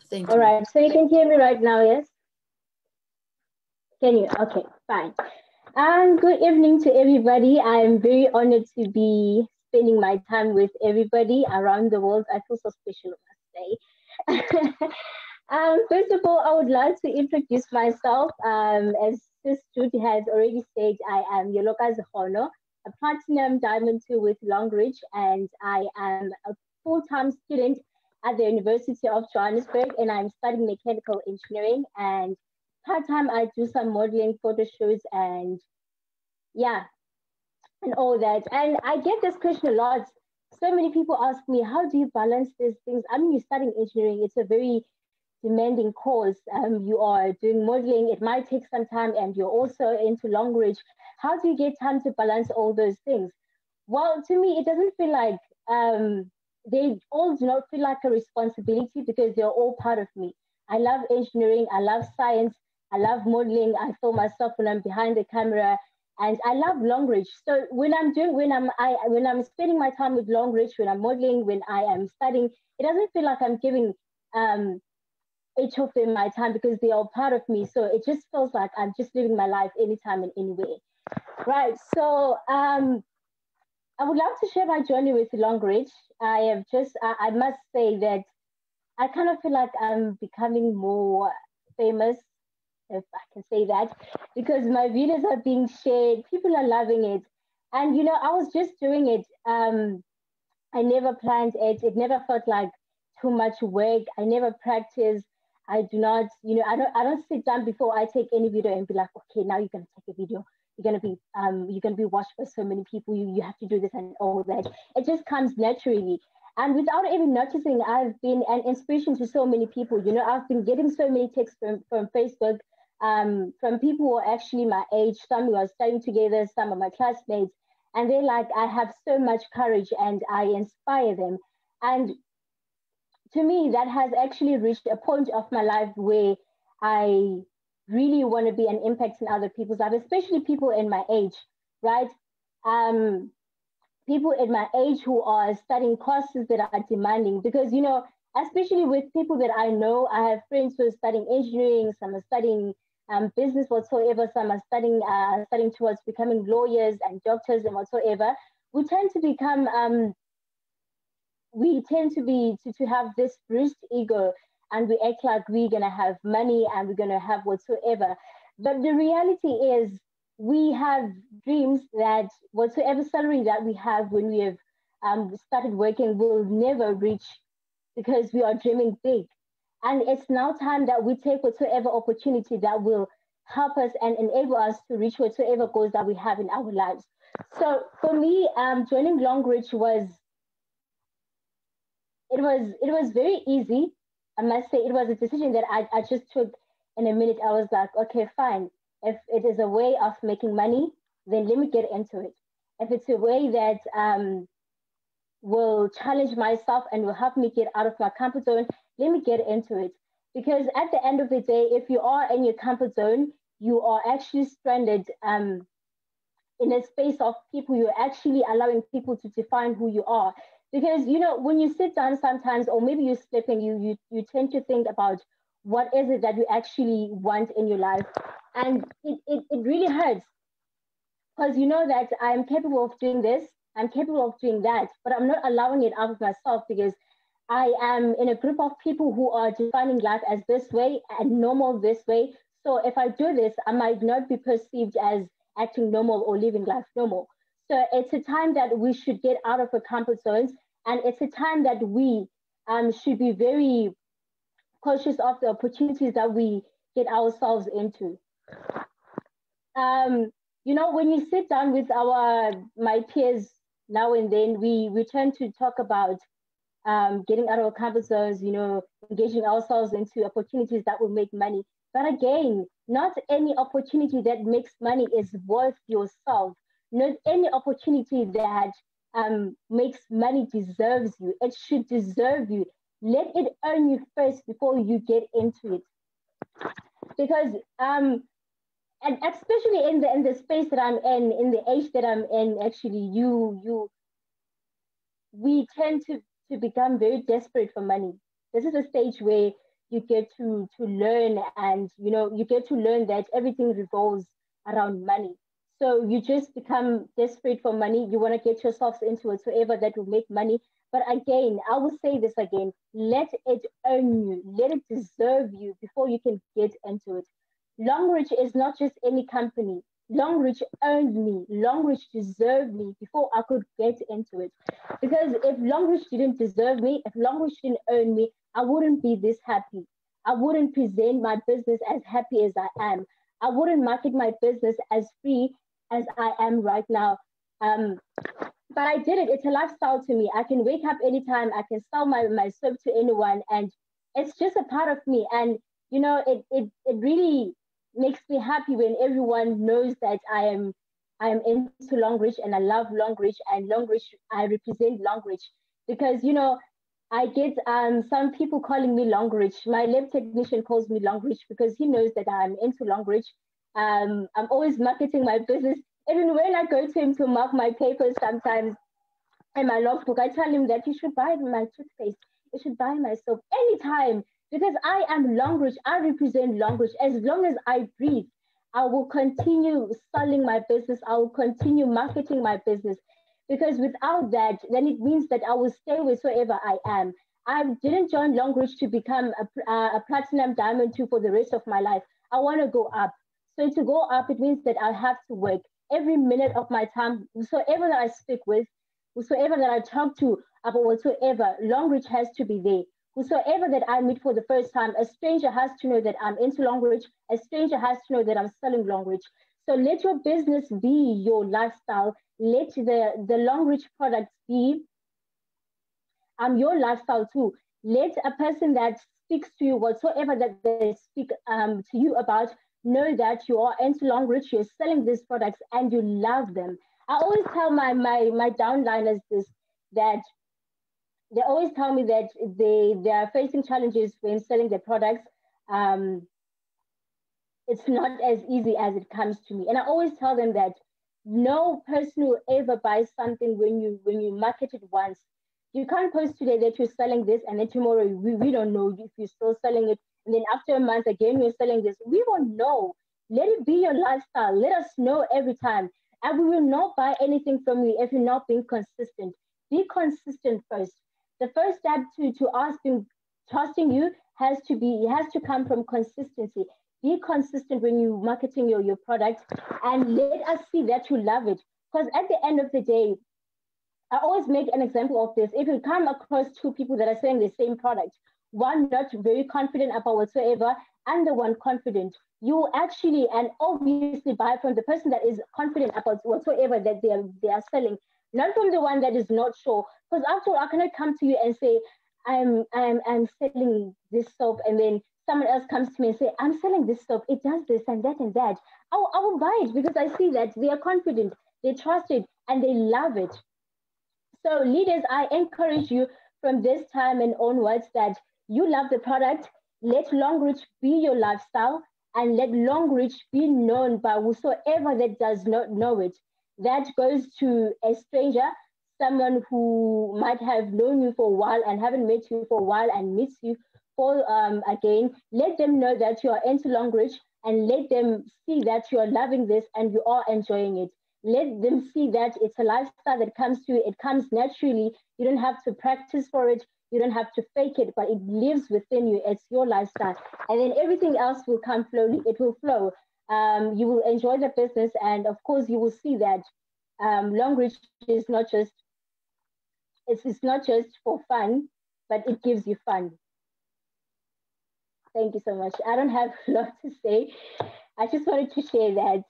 Thank you. All right, so you can hear me right now, yes? Can you? Okay, fine. Good evening to everybody. I am very honored to be spending my time with everybody around the world. I feel so special, I must say. First of all, I would like to introduce myself. As Sis Judy has already said, I am Yolokazi Hono, a platinum diamond 2 with Longreach, and I am a full-time student at the University of Johannesburg, and I'm studying mechanical engineering. And part-time, I do some modeling, photo shoots, and yeah, and all that. And I get this question a lot. So many people ask me, how do you balance these things? I mean, you're studying engineering. It's a very demanding course. You are doing modeling. It might take some time, and you're also into Longreach. How do you get time to balance all those things? Well, to me, it doesn't feel like, they all do not feel like a responsibility because they're all part of me. I love engineering. I love science. I love modeling. I feel myself when I'm behind the camera, and I love Longreach. So when I'm spending my time with Longreach, when I'm modeling, when I am studying, it doesn't feel like I'm giving each of them my time because they are part of me. So it just feels like I'm just living my life anytime and anywhere. Right. So I would love to share my journey with Longreach. I must say that I kind of feel like I'm becoming more famous, if I can say that, because my videos are being shared. People are loving it. And, I was just doing it. I never planned it. It never felt like too much work. I never practiced. I do not, I don't sit down before I take any video and be like, okay, now you're gonna take a video. You're gonna be watched by so many people. You have to do this and all that. It just comes naturally. And without even noticing, I've been an inspiration to so many people. I've been getting so many texts from Facebook, from people who are actually my age, some who are studying together, some of my classmates. And they're like, I have so much courage and I inspire them. And to me, that has actually reached a point of my life where I really want to be an impact in other people's lives, especially people in my age, right? People in my age who are studying courses that are demanding, because, especially with people that I know, I have friends who are studying engineering, some are studying business whatsoever, some are studying towards becoming lawyers and doctors and whatsoever. We tend to become to have this bruised ego, and we act like we're gonna have money and we're gonna have whatsoever. But the reality is, we have dreams that whatsoever salary that we have when we have started working will never reach, because we are dreaming big. And it's now time that we take whatsoever opportunity that will help us and enable us to reach whatsoever goals that we have in our lives. So for me, joining Longreach was very easy. I must say, it was a decision that I just took in a minute. I was like, okay, fine. If it is a way of making money, then let me get into it. If it's a way that will challenge myself and will help me get out of my comfort zone, let me get into it. Because at the end of the day, if you are in your comfort zone, you are actually stranded in a space of people. You're actually allowing people to define who you are. Because, when you sit down sometimes, or maybe you're sleeping, you tend to think about what is it that you actually want in your life. And it really hurts. because you know that I'm capable of doing this, I'm capable of doing that, but I'm not allowing it out of myself because I am in a group of people who are defining life as this way and normal this way. So if I do this, I might not be perceived as acting normal or living life normal. So it's a time that we should get out of our comfort zones, and it's a time that we should be very cautious of the opportunities that we get ourselves into. Um, you know, when you sit down with my peers now and then, we tend to talk about getting out of our comfort zones, you know, engaging ourselves into opportunities that will make money. But again, not any opportunity that makes money is worth yourself. Not any opportunity that makes money deserves you. It should deserve you. Let it earn you first before you get into it. Because and especially in the space that I'm in the age that I'm in, actually, we tend to become very desperate for money. This is a stage where you get to learn, and you know, you get to learn that everything revolves around money. So you just become desperate for money. You want to get yourselves into whatsoever that will make money. But again, I will say this again: let it earn you, let it deserve you before you can get into it. Longreach is not just any company. Longreach earned me. Longreach deserved me before I could get into it. Because if Longreach didn't deserve me, if Longreach didn't earn me, I wouldn't be this happy. I wouldn't present my business as happy as I am. I wouldn't market my business as free as I am right now. Um, but I did it. It's a lifestyle to me. I can wake up anytime. I can sell my soap to anyone, and it's just a part of me. And you know, it really makes me happy when everyone knows that I am into Longreach and I love Longreach, and Longreach, I represent Longreach because you know, I get some people calling me Longreach. My lab technician calls me Longreach because he knows that I'm into Longreach. I'm always marketing my business. Even when I go to him to mark my papers sometimes in my logbook, I tell him that you should buy my toothpaste, you should buy my soap anytime because I am Longreach. I represent Longreach. As long as I breathe, I will continue selling my business. I will continue marketing my business because without that, then it means that I will stay wheresoever I am. I didn't join Longreach to become a platinum diamond two for the rest of my life. I want to go up. So to go up, it means that I have to work every minute of my time. Whosoever that I speak with, whosoever that I talk to about whatsoever, Longreach has to be there. Whosoever that I meet for the first time, a stranger has to know that I'm into Longreach. A stranger has to know that I'm selling Longreach. So let your business be your lifestyle. Let the Longreach products be your lifestyle too. Let a person that speaks to you, whatsoever that they speak to you about, know that you are into Longreach, you're selling these products and you love them. I always tell my downliners this, that they always tell me that they are facing challenges when selling their products. Um, it's not as easy as it comes to me, and I always tell them that no person will ever buy something when you market it once. You can't post today that you're selling this, and then tomorrow we don't know if you're still selling it, and then after a month again you're selling this. We won't know. Let it be your lifestyle. Let us know every time, and we will not buy anything from you if you're not being consistent. Be consistent first. The first step to asking trusting you has to come from consistency. Be consistent when you marketing your product, and let us see that you love it. Because at the end of the day, I always make an example of this. If you come across two people that are selling the same product, one not very confident about whatsoever, and the one confident, you actually and obviously buy from the person that is confident about whatsoever that they are selling, not from the one that is not sure. Because after all, I cannot come to you and say, I'm selling this soap, and then someone else comes to me and say, I'm selling this soap, it does this and that and that. I will buy it because I see that they are confident, they trust it, and they love it. So, leaders, I encourage you from this time and onwards that you love the product. Let Longreach be your lifestyle, and let Longreach be known by whosoever that does not know it. That goes to a stranger, someone who might have known you for a while and haven't met you for a while and meets you for again. Let them know that you are into Longreach, and let them see that you are loving this and you are enjoying it. let them see that it's a lifestyle that comes to you. It comes naturally. You don't have to practice for it. You don't have to fake it, but it lives within you. It's your lifestyle. And then everything else will come slowly. It will flow. You will enjoy the business. And of course, you will see that Long Reach is not just, it's not just for fun, but it gives you fun. Thank you so much. I don't have a lot to say. I just wanted to share that.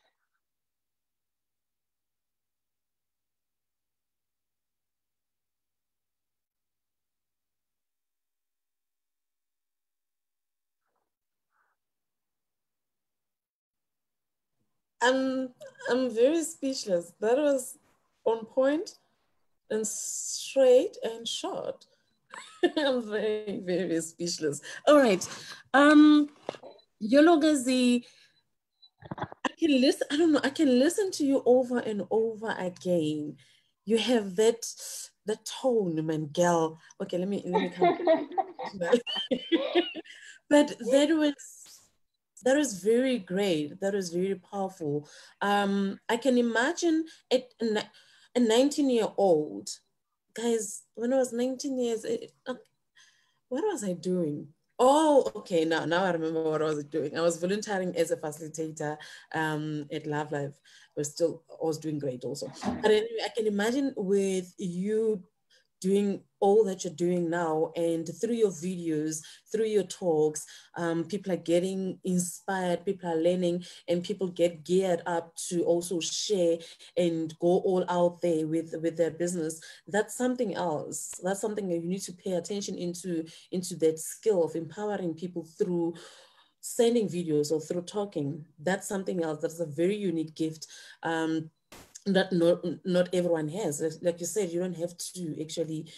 I'm I'm very speechless. That was on point and straight and short. I'm very, very speechless. All right. Yologazi, I can listen, I don't know, I can listen to you over and over again. You have that tone, man, girl. Okay, let me come. But that was very great. That was very powerful. I can imagine a 19-year-old, guys, when I was 19 years, what was I doing? Oh, okay. Now I remember what I was doing. I was volunteering as a facilitator at Love Life, but still I was doing great also. But anyway, I can imagine with you doing all that you're doing now, and through your videos, through your talks, people are getting inspired, people are learning, and people get geared up to also share and go all out there with their business. That's something else. That's something that you need to pay attention into that skill of empowering people through sending videos or through talking. That's something else. That's a very unique gift. That not everyone has. Like you said, you don't have to actually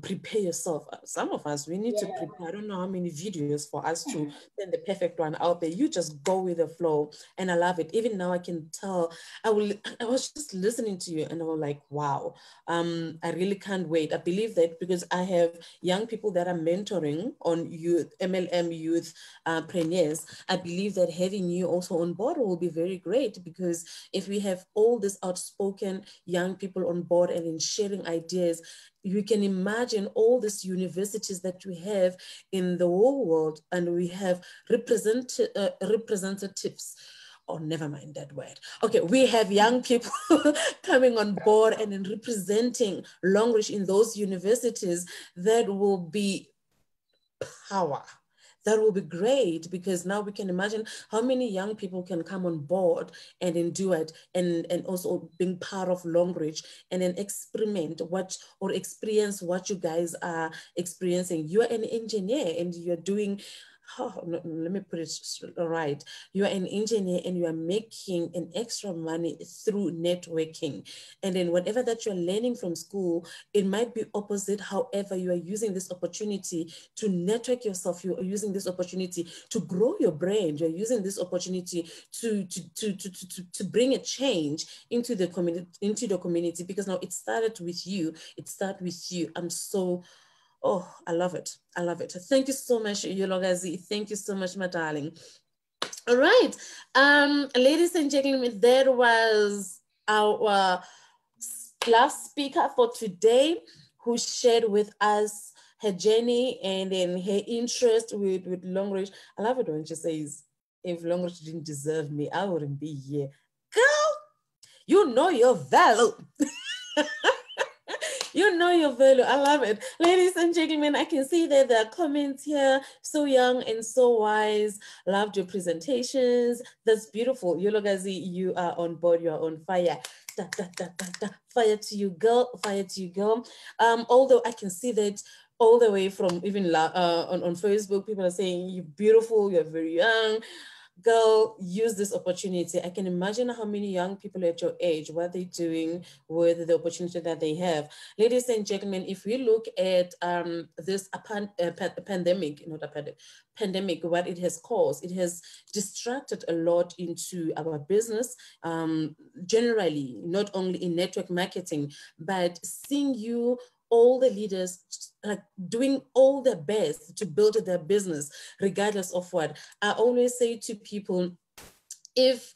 prepare yourself. Some of us, we need to prepare. I don't know how many videos for us to send the perfect one out there. You just go with the flow, and I love it. Even now, I can tell. I was just listening to you, and I was like, wow. I really can't wait. I believe that because I have young people that are mentoring on youth, MLM youth preneurs. I believe that having you also on board will be very great, because if we have all these outspoken young people on board and in sharing ideas, you can imagine all these universities that we have in the whole world, and we have representatives. Oh, never mind that word. Okay, we have young people coming on board and in representing Long Reach in those universities. That will be power. That will be great, because now we can imagine how many young people can come on board and then do it, and also being part of Long Reach and then experiment what or experience what you guys are experiencing. You are an engineer and you're doing, oh, no, let me put it right. You are an engineer and you are making an extra money through networking. And then whatever that you're learning from school, it might be opposite. However, you are using this opportunity to network yourself. You are using this opportunity to grow your brand. You're using this opportunity to bring a change into the community, because now it started with you. It started with you. Oh, I love it. I love it. Thank you so much, Yologazi. Thank you so much, my darling. All right. Ladies and gentlemen, that was our last speaker for today, who shared with us her journey and then her interest with Long Reach. I love it when she says, if Long Reach didn't deserve me, I wouldn't be here. Girl, you know your value. You know your value. I love it. Ladies and gentlemen, I can see that there are comments here. So young and so wise. Loved your presentations. That's beautiful. Yologazi, you are on board. You are on fire. Da, da, da, da, da. Fire to you, girl. Fire to you, girl. Although I can see that all the way from even on Facebook, people are saying, you're beautiful, you're very young. Girl, use this opportunity. I can imagine how many young people at your age, what they're doing with the opportunity that they have. Ladies and gentlemen, if we look at this pandemic, not a pandemic, what it has caused, it has distracted a lot into our business, generally, not only in network marketing, but seeing you, all the leaders doing all their best to build their business, regardless of what. I always say to people, if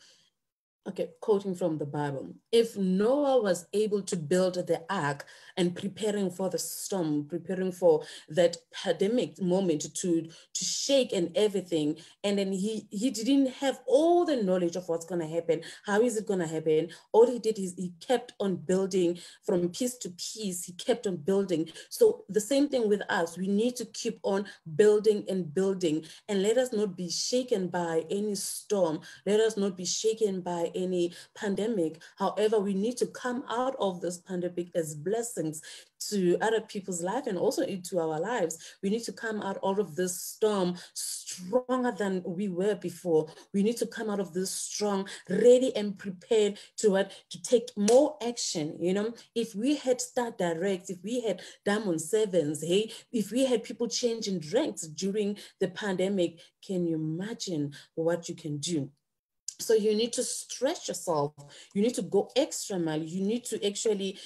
Okay, quoting from the Bible. If Noah was able to build the ark and preparing for the storm, preparing for that pandemic moment to shake and everything, and then he didn't have all the knowledge of what's going to happen, how is it going to happen? All he did is he kept on building from piece to piece. He kept on building. So the same thing with us. We need to keep on building and building, and let us not be shaken by any storm. Let us not be shaken by any pandemic. However, we need to come out of this pandemic as blessings to other people's life and also into our lives. We need to come out of this storm stronger than we were before. We need to come out of this strong, ready and prepared to take more action. You know, if we had Start Direct, if we had Diamond Sevens, hey, if we had people changing ranks during the pandemic, can you imagine what you can do? So you need to stretch yourself. You need to go extra mile. You need to actually,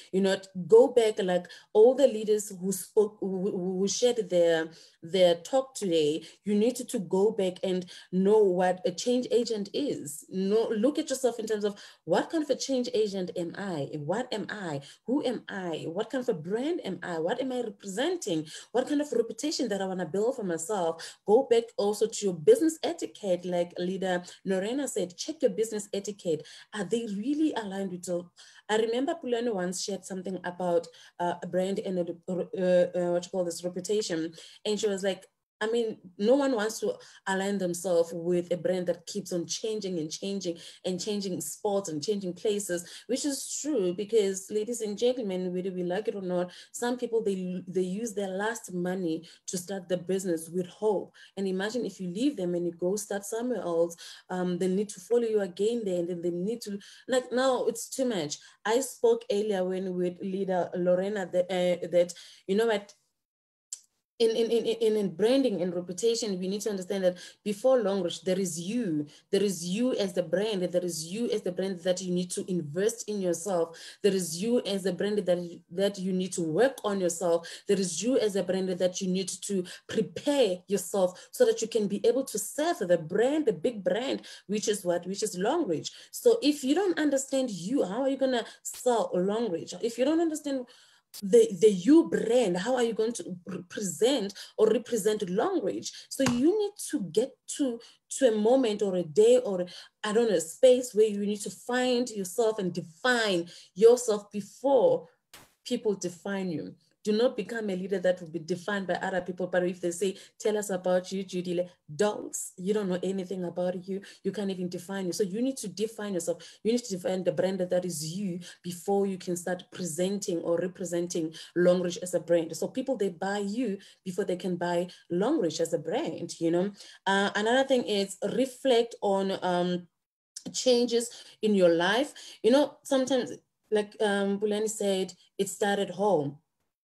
go back, like all the leaders who spoke, who shared their talk today. You need to go back and know what a change agent is. Look at yourself in terms of what kind of a change agent am I? What am I? Who am I? What kind of a brand am I? What am I representing? What kind of reputation that I want to build for myself? Go back also to your business etiquette, like leader Lorena said. Check your business etiquette. Are they really aligned with your... I remember Pulani once shared something about a brand and reputation. And she was like, I mean, no one wants to align themselves with a brand that keeps on changing and changing and changing spots and changing places, which is true because, ladies and gentlemen, whether we like it or not, some people, they use their last money to start the business with hope. And imagine if you leave them and you go start somewhere else, they need to follow you again there, and then they need to, like, now it's too much. I spoke earlier with leader Lorena that you know what, in branding and reputation, we need to understand that before Longreach, there is you as the brand, there is you as the brand that you need to invest in yourself. There is you as the brand that you need to work on yourself. There is you as a brand that you need to prepare yourself so that you can be able to serve the brand, the big brand, which is Longreach. So if you don't understand you, how are you going to sell Longreach? If you don't understand the you brand, how are you going to present or represent Longreach? So you need to get to a moment or a day or I don't know, a space where you need to find yourself and define yourself before people define you. Do not become a leader that will be defined by other people. But if they say, tell us about you, Judy, dolls, you don't know anything about you. You can't even define you. So you need to define yourself. You need to define the brand that is you before you can start presenting or representing Longreach as a brand. So people, they buy you before they can buy Longreach as a brand, you know. Another thing is reflect on changes in your life. You know, sometimes, like Bulani said, it started home.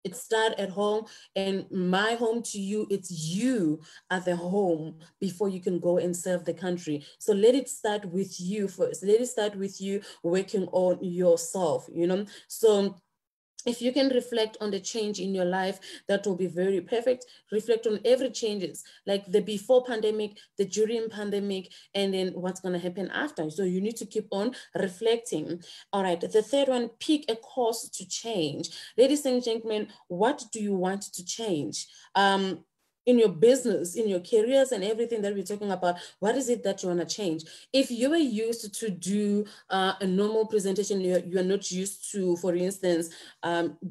It started at home, and my home to you, it's you at the home before you can go and serve the country. So let it start with you first. Let it start with you working on yourself, you know. So if you can reflect on the change in your life, that will be very perfect. Reflect on every changes, like the before pandemic, the during pandemic, and then what's going to happen after. So you need to keep on reflecting. All right. The third one, pick a course to change. Ladies and gentlemen, what do you want to change? In your business, in your careers and everything that we're talking about, what is it that you want to change? If you were used to do a normal presentation, you are not used to, for instance,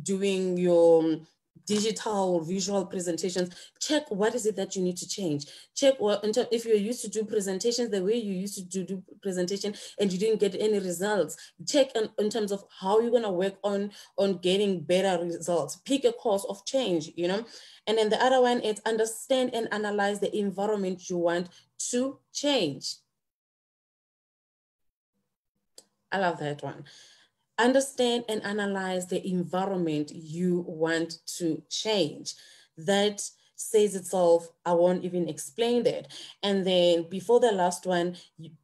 doing your digital or visual presentations, check what is it that you need to change. Check what, if you're used to do presentations the way you used to do presentation and you didn't get any results, check in terms of how you're going to work on getting better results. Pick a course of change, you know. And then the other one is understand and analyze the environment you want to change. I love that one. Understand and analyze the environment you want to change. That says itself. I won't even explain that. And then before the last one,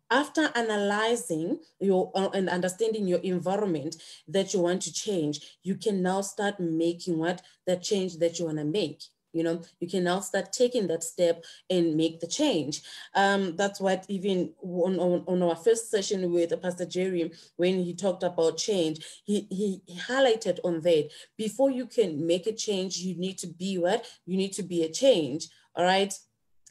after analyzing your and understanding your environment that you want to change, you can now start making the change that you want to make. You know, you can now start taking that step and make the change. That's what even on our first session with Pastor Jerry, when he talked about change, he highlighted on that. Before you can make a change, you need to be what? You need to be a change, all right?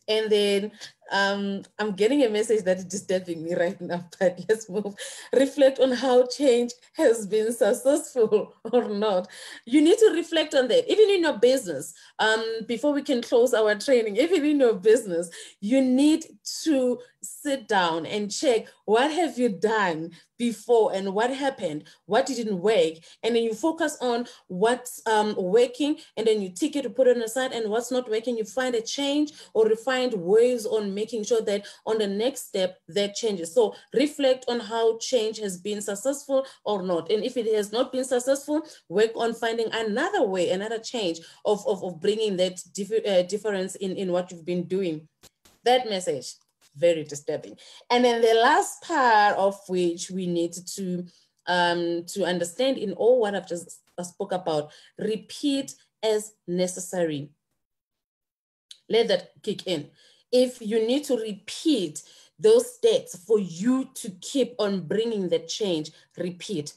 And then I'm getting a message that is disturbing me right now, but let's move. Reflect on how change has been successful or not. You need to reflect on that, even in your business. Before we can close our training, even in your business, you need to sit down and check what have you done before and what happened, what didn't work, and then you focus on what's working, and then you take it to put it on the side, and what's not working, you find a change or you find ways on making sure that on the next step that changes. So reflect on how change has been successful or not, and if it has not been successful, work on finding another way, another change of bringing that difference in what you've been doing. That message, very disturbing. And then the last part of which we need to understand in all what I've just spoke about, repeat as necessary. Let that kick in. If you need to repeat those steps for you to keep on bringing the change, repeat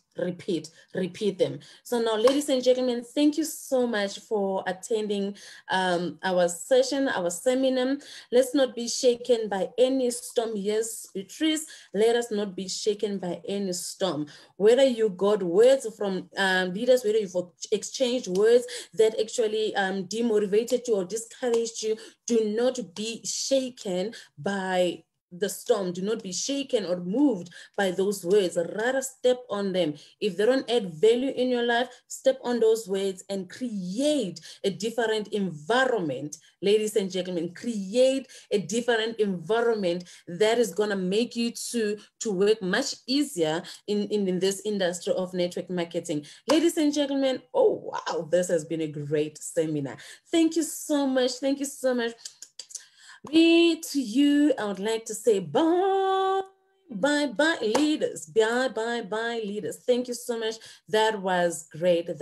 them. So now, ladies and gentlemen, thank you so much for attending our session, our seminar. Let's not be shaken by any storm. Yes, Beatrice, let us not be shaken by any storm. Whether you got words from leaders, whether you've exchanged words that actually demotivated you or discouraged you, do not be shaken by the storm. Do not be shaken or moved by those words. Rather step on them. If they don't add value in your life, step on those words and create a different environment. Ladies and gentlemen, create a different environment that is going to make you to work much easier in this industry of network marketing. Ladies and gentlemen, oh wow, this has been a great seminar. Thank you so much. Thank you so much. Me to you, I would like to say bye, bye, bye, leaders. Bye, bye, bye, leaders. Thank you so much. That was great.